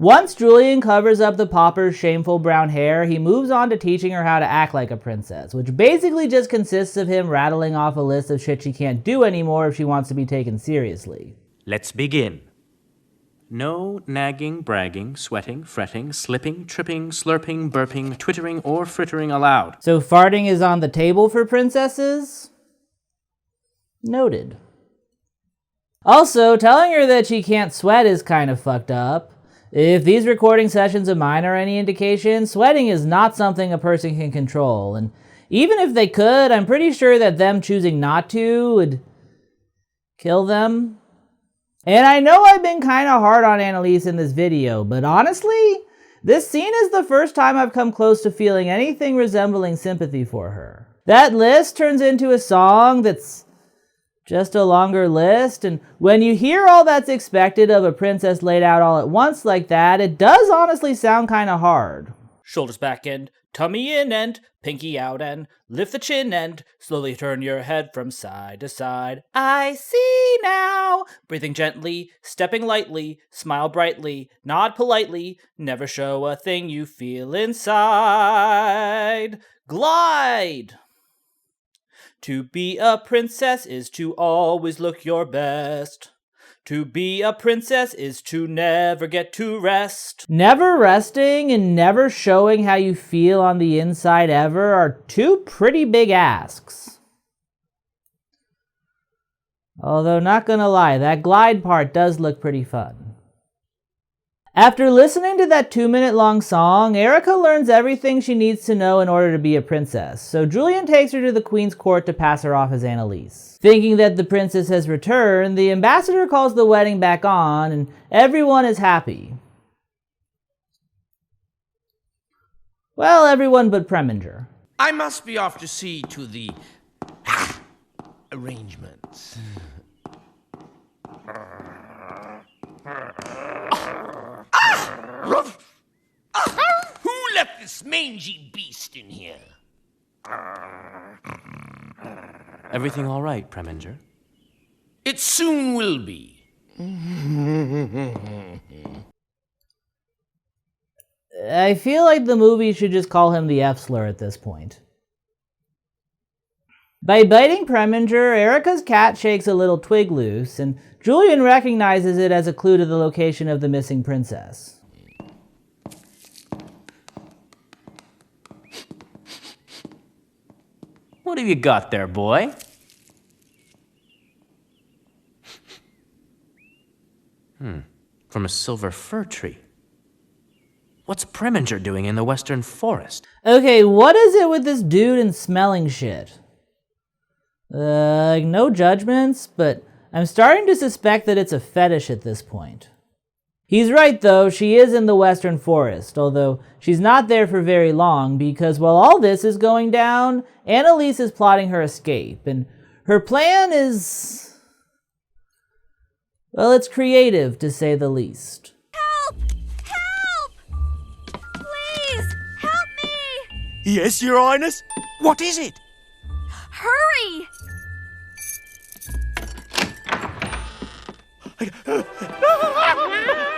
Speaker 1: Once Julian covers up the Pauper's shameful brown hair, he moves on to teaching her how to act like a princess, which basically just consists of him rattling off a list of shit she can't do anymore if she wants to be taken seriously.
Speaker 9: Let's begin. No nagging, bragging, sweating, fretting, slipping, tripping, slurping, burping, twittering, or frittering allowed.
Speaker 1: So farting is on the table for princesses? Noted. Also, telling her that she can't sweat is kind of fucked up. If these recording sessions of mine are any indication, sweating is not something a person can control, and even if they could, I'm pretty sure that them choosing not to would kill them. And I know I've been kind of hard on Annilese in this video, but honestly, this scene is the first time I've come close to feeling anything resembling sympathy for her. That list turns into a song that's just a longer list, and when you hear all that's expected of a princess laid out all at once like that, it does honestly sound kind of hard.
Speaker 10: Shoulders back and tummy in and pinky out and lift the chin and slowly turn your head from side to side. I see now. Breathing gently, stepping lightly, smile brightly, nod politely, never show a thing you feel inside. Glide. To be a princess is to always look your best. To be a princess is to never get to rest.
Speaker 1: Never resting and never showing how you feel on the inside ever are two pretty big asks. Although, not gonna lie, that glide part does look pretty fun. After listening to that 2-minute long song, Erika learns everything she needs to know in order to be a princess, so Julian takes her to the queen's court to pass her off as Annilese. Thinking that the princess has returned, the ambassador calls the wedding back on, and everyone is happy. Well, everyone but Preminger.
Speaker 4: I must be off to see to the arrangements. Who let this mangy beast in here?
Speaker 9: Everything all right, Preminger?
Speaker 4: It soon will be.
Speaker 1: I feel like the movie should just call him the F-slur at this point. By biting Preminger, Erika's cat shakes a little twig loose, and Julian recognizes it as a clue to the location of the missing princess.
Speaker 9: What have you got there, boy? From a silver fir tree. What's Preminger doing in the western forest?
Speaker 1: Okay, what is it with this dude and smelling shit? No judgments, but I'm starting to suspect that it's a fetish at this point. He's right though, she is in the western forest, although she's not there for very long because while all this is going down, Annilese is plotting her escape, and her plan is... well, it's creative to say the least.
Speaker 2: Help! Help! Please, help me!
Speaker 5: Yes, Your Highness? What is it?
Speaker 2: Hurry!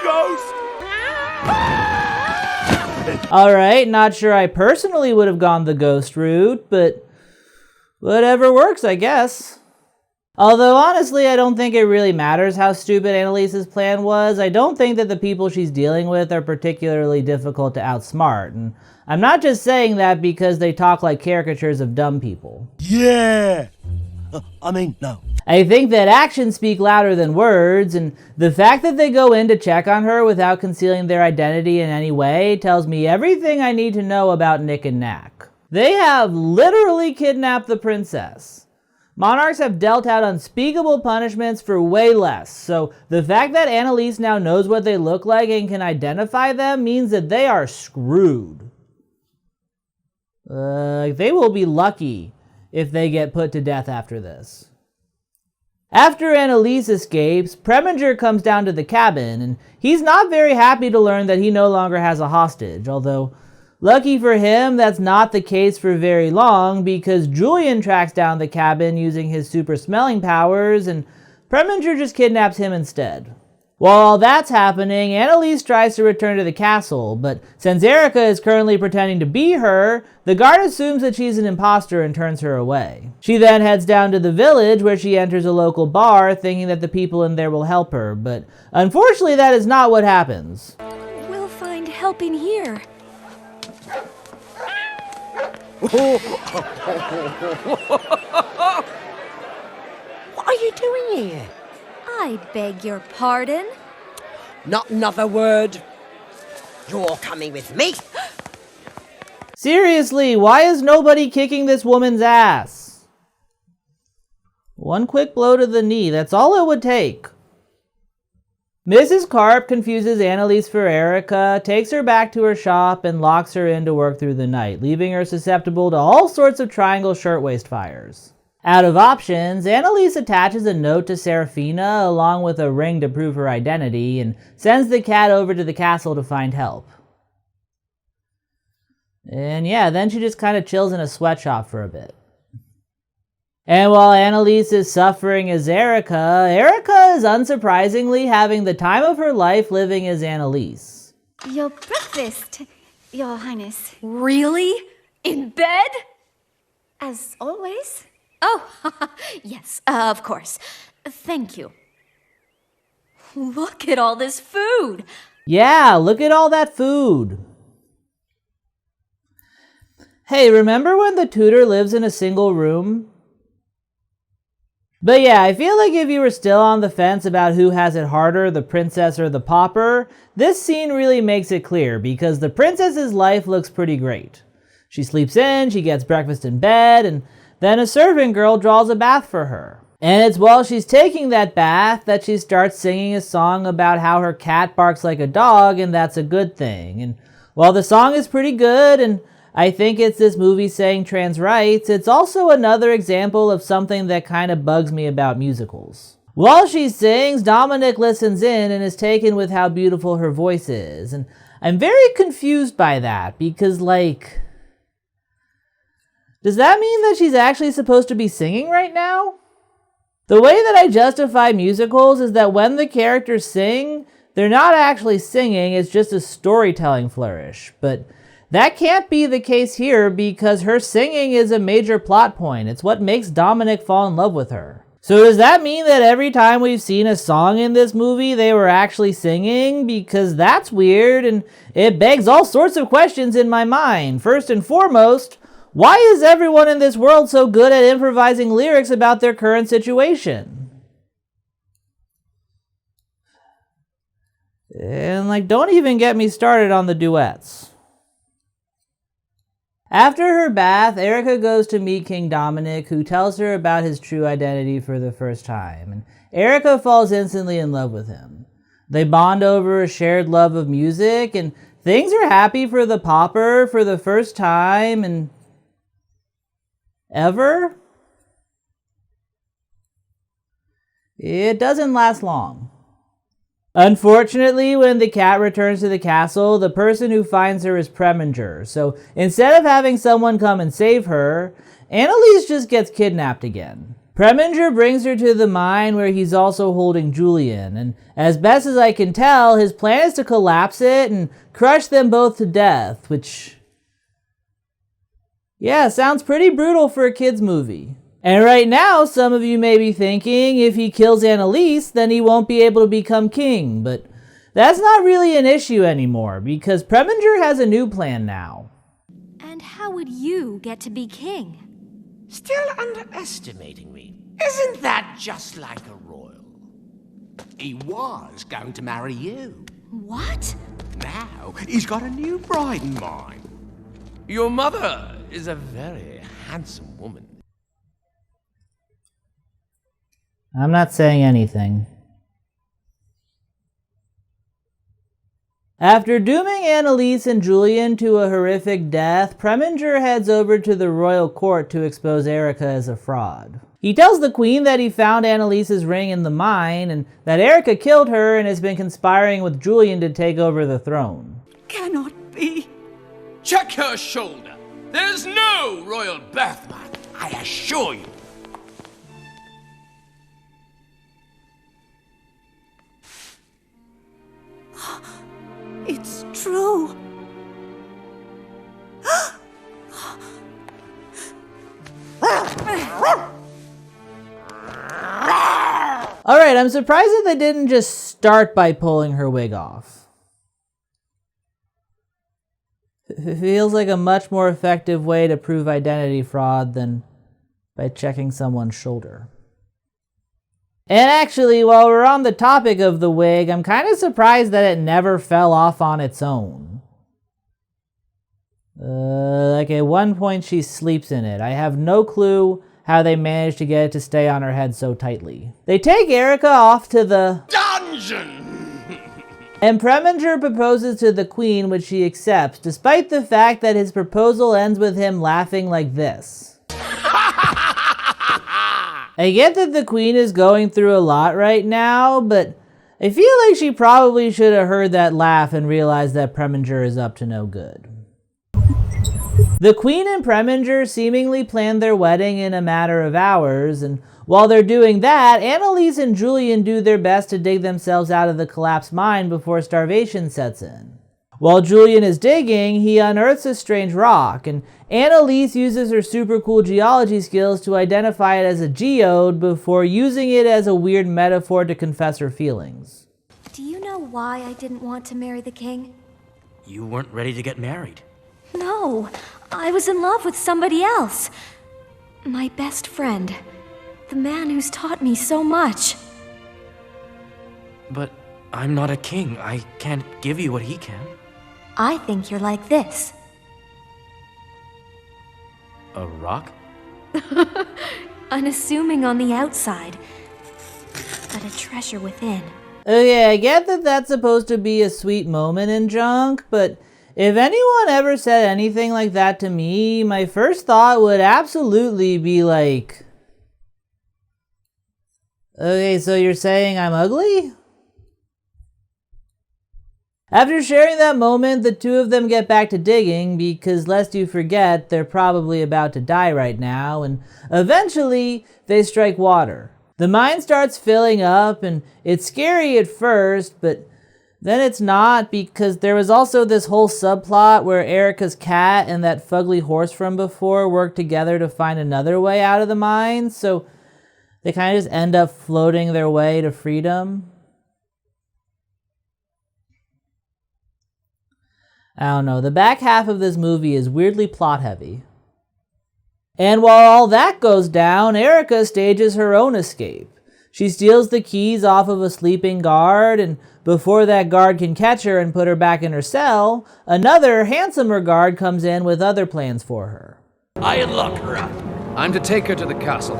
Speaker 5: Ghost!
Speaker 1: Alright, not sure I personally would have gone the ghost route, but whatever works, I guess. Although honestly, I don't think it really matters how stupid Annalise's plan was. I don't think that the people she's dealing with are particularly difficult to outsmart, and I'm not just saying that because they talk like caricatures of dumb people.
Speaker 5: Yeah! No.
Speaker 1: I think that actions speak louder than words, and the fact that they go in to check on her without concealing their identity in any way tells me everything I need to know about Nick and Knack. They have literally kidnapped the princess. Monarchs have dealt out unspeakable punishments for way less, so the fact that Annilese now knows what they look like and can identify them means that they are screwed. They will be lucky if they get put to death after this. After Annilese escapes, Preminger comes down to the cabin, and he's not very happy to learn that he no longer has a hostage, although Lucky for him, that's not the case for very long, because Julian tracks down the cabin using his super smelling powers, and Preminger just kidnaps him instead. While all that's happening, Annilese tries to return to the castle, but since Erika is currently pretending to be her, the guard assumes that she's an imposter and turns her away. She then heads down to the village, where she enters a local bar, thinking that the people in there will help her, but unfortunately that is not what happens.
Speaker 2: We'll find help in here.
Speaker 3: What are you doing here?
Speaker 2: I beg your pardon?
Speaker 3: Not another word. You're coming with me.
Speaker 1: Seriously, why is nobody kicking this woman's ass? One quick blow to the knee, that's all it would take. Mrs. Carp confuses Annilese for Erika, takes her back to her shop, and locks her in to work through the night, leaving her susceptible to all sorts of triangle shirtwaist fires. Out of options, Annilese attaches a note to Serafina along with a ring to prove her identity and sends the cat over to the castle to find help. And yeah, then she just kind of chills in a sweatshop for a bit. And while Annilese is suffering as Erika, Erika is unsurprisingly having the time of her life living as Annilese.
Speaker 2: Your breakfast, Your Highness. Really? In bed? As always? Oh, yes, of course. Thank you. Look at all this food.
Speaker 1: Yeah, look at all that food. Hey, remember when the tutor lives in a single room? But yeah, I feel like if you were still on the fence about who has it harder, the princess or the pauper, this scene really makes it clear, because the princess's life looks pretty great. She sleeps in, she gets breakfast in bed, and then a servant girl draws a bath for her. And it's while she's taking that bath that she starts singing a song about how her cat barks like a dog and that's a good thing. And while the song is pretty good, and I think it's this movie saying trans rights, it's also another example of something that kind of bugs me about musicals. While she sings, Dominic listens in and is taken with how beautiful her voice is. And I'm very confused by that, because like, does that mean that she's actually supposed to be singing right now? The way that I justify musicals is that when the characters sing, they're not actually singing, it's just a storytelling flourish. But that can't be the case here, because her singing is a major plot point. It's what makes Dominic fall in love with her. So does that mean that every time we've seen a song in this movie, they were actually singing? Because that's weird, and it begs all sorts of questions in my mind. First and foremost, why is everyone in this world so good at improvising lyrics about their current situation? And like, don't even get me started on the duets. After her bath, Erika goes to meet King Dominic, who tells her about his true identity for the first time, and Erika falls instantly in love with him. They bond over a shared love of music, and things are happy for the pauper for the first time and ever. It doesn't last long. Unfortunately, when the cat returns to the castle, the person who finds her is Preminger. So instead of having someone come and save her, Annilese just gets kidnapped again. Preminger brings her to the mine where he's also holding Julian, and as best as I can tell, his plan is to collapse it and crush them both to death, which, yeah, sounds pretty brutal for a kid's movie. And right now, some of you may be thinking, if he kills Annilese, then he won't be able to become king, but that's not really an issue anymore, because Preminger has a new plan now.
Speaker 2: And how would you get to be king?
Speaker 6: Still underestimating me. Isn't that just like a royal? He was going to marry you.
Speaker 2: What?
Speaker 6: Now he's got a new bride in mind. Your mother is a very handsome woman.
Speaker 1: I'm not saying anything. After dooming Annilese and Julian to a horrific death, Preminger heads over to the royal court to expose Erika as a fraud. He tells the queen that he found Annalise's ring in the mine and that Erika killed her and has been conspiring with Julian to take over the throne.
Speaker 7: Cannot be.
Speaker 4: Check her shoulder. There's no royal birthmark, I assure you.
Speaker 7: It's true.
Speaker 1: Alright, I'm surprised that they didn't just start by pulling her wig off. It feels like a much more effective way to prove identity fraud than by checking someone's shoulder. And actually, while we're on the topic of the wig, I'm kind of surprised that it never fell off on its own. Like at one point she sleeps in it. I have no clue how they managed to get it to stay on her head so tightly. They take Erika off to the
Speaker 4: dungeon!
Speaker 1: And Preminger proposes to the queen, which she accepts, despite the fact that his proposal ends with him laughing like this. I get that the queen is going through a lot right now, but I feel like she probably should have heard that laugh and realized that Preminger is up to no good. The queen and Preminger seemingly planned their wedding in a matter of hours, and while they're doing that, Annilese and Julian do their best to dig themselves out of the collapsed mine before starvation sets in. While Julian is digging, he unearths a strange rock, and Annilese uses her super cool geology skills to identify it as a geode before using it as a weird metaphor to confess her feelings.
Speaker 2: Do you know why I didn't want to marry the king?
Speaker 9: You weren't ready to get married.
Speaker 2: No, I was in love with somebody else. My best friend. The man who's taught me so much.
Speaker 9: But I'm not a king. I can't give you what he can.
Speaker 2: I think you're like this.
Speaker 9: A rock?
Speaker 2: Unassuming on the outside, but a treasure within.
Speaker 1: Okay, I get that that's supposed to be a sweet moment in junk, but if anyone ever said anything like that to me, my first thought would absolutely be like, okay, so you're saying I'm ugly? After sharing that moment, the two of them get back to digging because, lest you forget, they're probably about to die right now, and eventually they strike water. The mine starts filling up, and it's scary at first, but then it's not, because there was also this whole subplot where Erika's cat and that fugly horse from before work together to find another way out of the mine, so they kind of just end up floating their way to freedom. I don't know, the back half of this movie is weirdly plot heavy. And while all that goes down, Erika stages her own escape. She steals the keys off of a sleeping guard, and before that guard can catch her and put her back in her cell, another, handsomer guard comes in with other plans for her.
Speaker 4: I unlock her up.
Speaker 8: I'm to take her to the castle.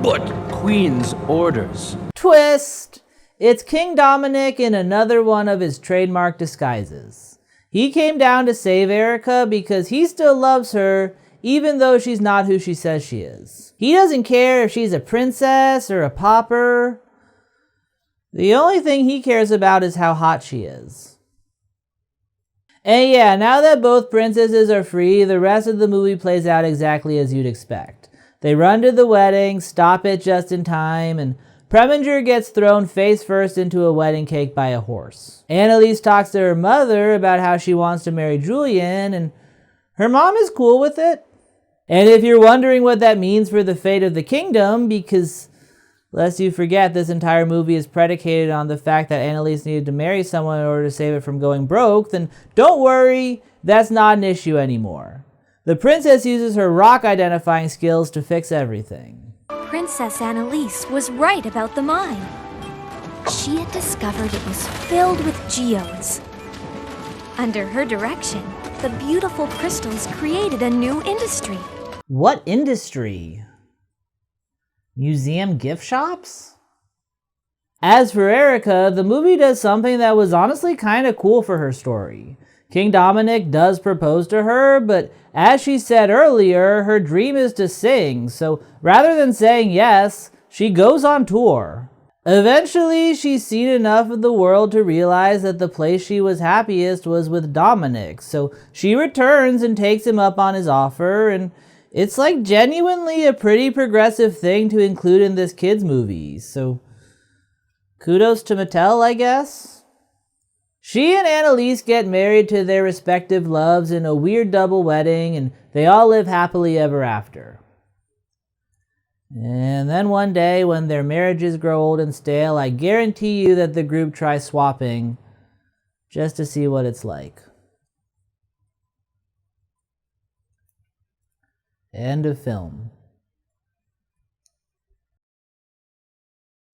Speaker 8: But Queen's orders.
Speaker 1: Twist! It's King Dominic in another one of his trademark disguises. He came down to save Erika because he still loves her, even though she's not who she says she is. He doesn't care if she's a princess or a pauper. The only thing he cares about is how hot she is. And yeah, now that both princesses are free, the rest of the movie plays out exactly as you'd expect. They run to the wedding, stop it just in time, and Preminger gets thrown face first into a wedding cake by a horse. Annilese talks to her mother about how she wants to marry Julian, and her mom is cool with it. And if you're wondering what that means for the fate of the kingdom, because lest you forget, this entire movie is predicated on the fact that Annilese needed to marry someone in order to save it from going broke, then don't worry, that's not an issue anymore. The princess uses her rock identifying skills to fix everything.
Speaker 2: Princess Annilese was right about the mine. She had discovered it was filled with geodes. Under her direction, the beautiful crystals created a new industry.
Speaker 1: What industry? Museum gift shops? As for Erika, the movie does something that was honestly kind of cool for her story. King Dominic does propose to her, but as she said earlier, her dream is to sing, so rather than saying yes, she goes on tour. Eventually, she's seen enough of the world to realize that the place she was happiest was with Dominic. So she returns and takes him up on his offer, and it's like genuinely a pretty progressive thing to include in this kids movie. So kudos to Mattel, I guess. She and Annilese get married to their respective loves in a weird double wedding, and they all live happily ever after. And then one day, when their marriages grow old and stale, I guarantee you that the group tries swapping just to see what it's like. End of film.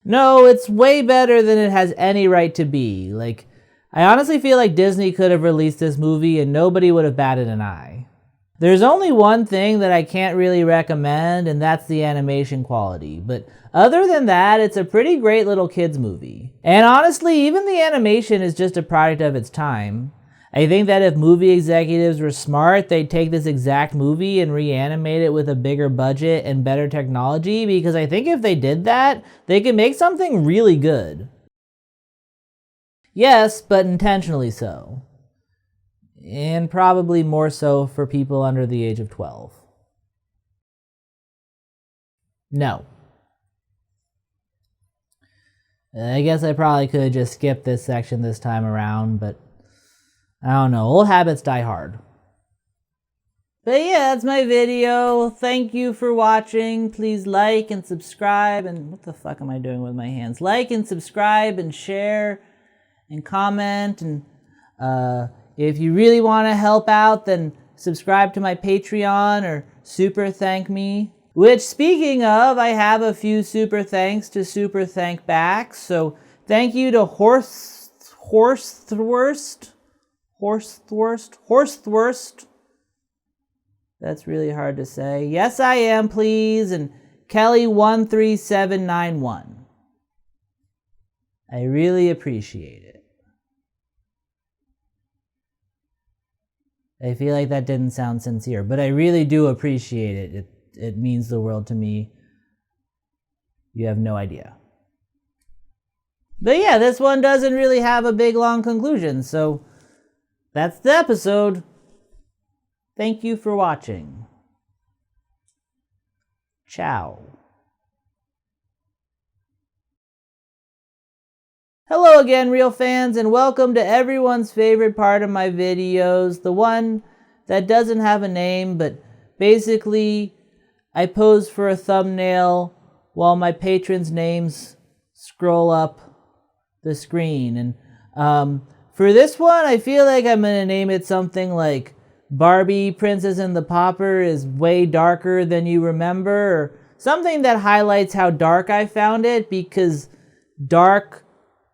Speaker 1: No, it's way better than it has any right to be. Like, I honestly feel like Disney could have released this movie and nobody would have batted an eye. There's only one thing that I can't really recommend, and that's the animation quality. But other than that, it's a pretty great little kids movie. And honestly, even the animation is just a product of its time. I think that if movie executives were smart, they'd take this exact movie and reanimate it with a bigger budget and better technology, because I think if they did that, they could make something really good. Yes, but intentionally so. And probably more so for people under the age of 12. No. I guess I probably could have just skipped this section this time around, but I don't know. Old habits die hard. But yeah, that's my video. Thank you for watching. Please like and subscribe. And what the fuck am I doing with my hands? Like and subscribe and share and comment. And if you really want to help out, then subscribe to my Patreon or super thank me. Which, speaking of, I have a few super thanks to super thank back. So thank you to Horstwurst. That's really hard to say. Yes, I am, please. And Kelly13791. I really appreciate it. I feel like that didn't sound sincere, but I really do appreciate it. It means the world to me. You have no idea. But yeah, this one doesn't really have a big, long conclusion, so that's the episode. Thank you for watching. Ciao. Hello again, real fans, and welcome to everyone's favorite part of my videos, the one that doesn't have a name, but basically I pose for a thumbnail while my patrons' names scroll up the screen. And for this one, I feel like I'm going to name it something like Barbie, Princess and the Pauper is way darker than you remember, or something that highlights how dark I found it, because dark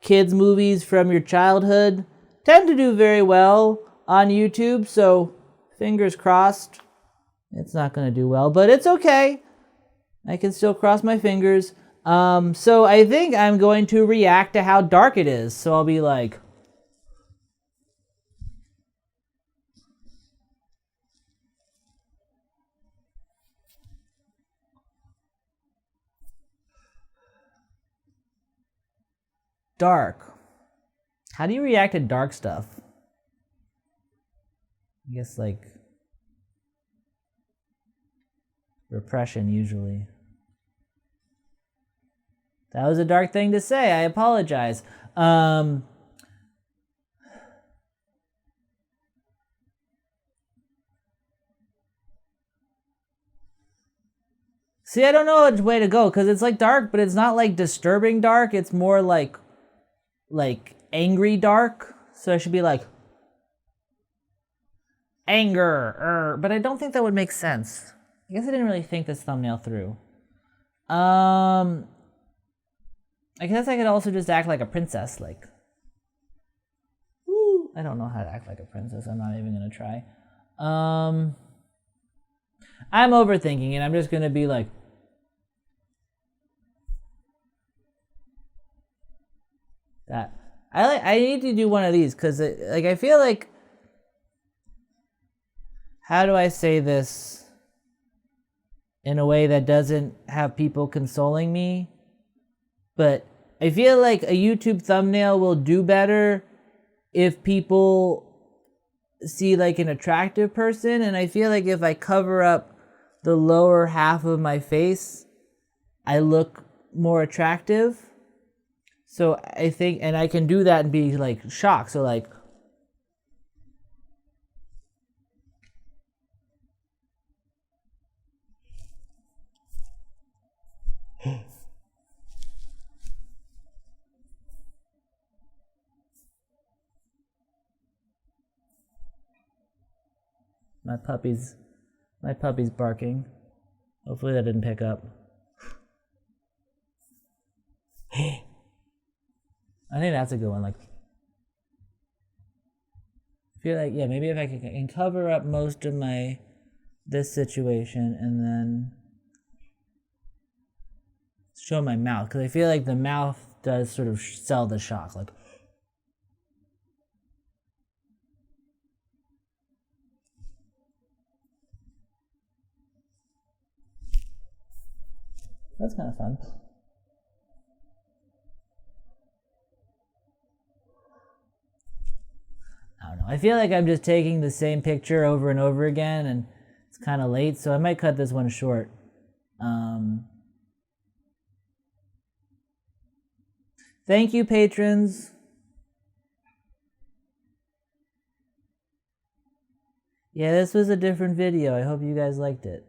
Speaker 1: kids movies from your childhood tend to do very well on YouTube, so fingers crossed it's not going to do well, but it's okay. I can still cross my fingers. So I think I'm going to react to how dark it is, so I'll be like, dark. How do you react to dark stuff? I guess like repression usually. That was a dark thing to say. I apologize. See, I don't know which way to go, because it's like dark, but it's not like disturbing dark. It's more like angry dark. So I should be like anger, but I don't think that would make sense. I guess I didn't really think this thumbnail through. I guess I could also just act like a princess, like, woo. I don't know how to act like a princess. I'm not even gonna try. I'm overthinking it. I'm just gonna be like, that. I need to do one of these, because like I feel like, how do I say this in a way that doesn't have people consoling me, but I feel like a YouTube thumbnail will do better if people see like an attractive person, and I feel like if I cover up the lower half of my face, I look more attractive. So I think, and I can do that and be like shocked. So like, my puppy's barking. Hopefully that didn't pick up. I think that's a good one. Like, I feel like, yeah, maybe if I can cover up most of this situation and then show my mouth, because I feel like the mouth does sort of sell the shock. Like, that's kind of fun. I don't know. I feel like I'm just taking the same picture over and over again, and it's kind of late, so I might cut this one short. Thank you, patrons. Yeah, this was a different video. I hope you guys liked it.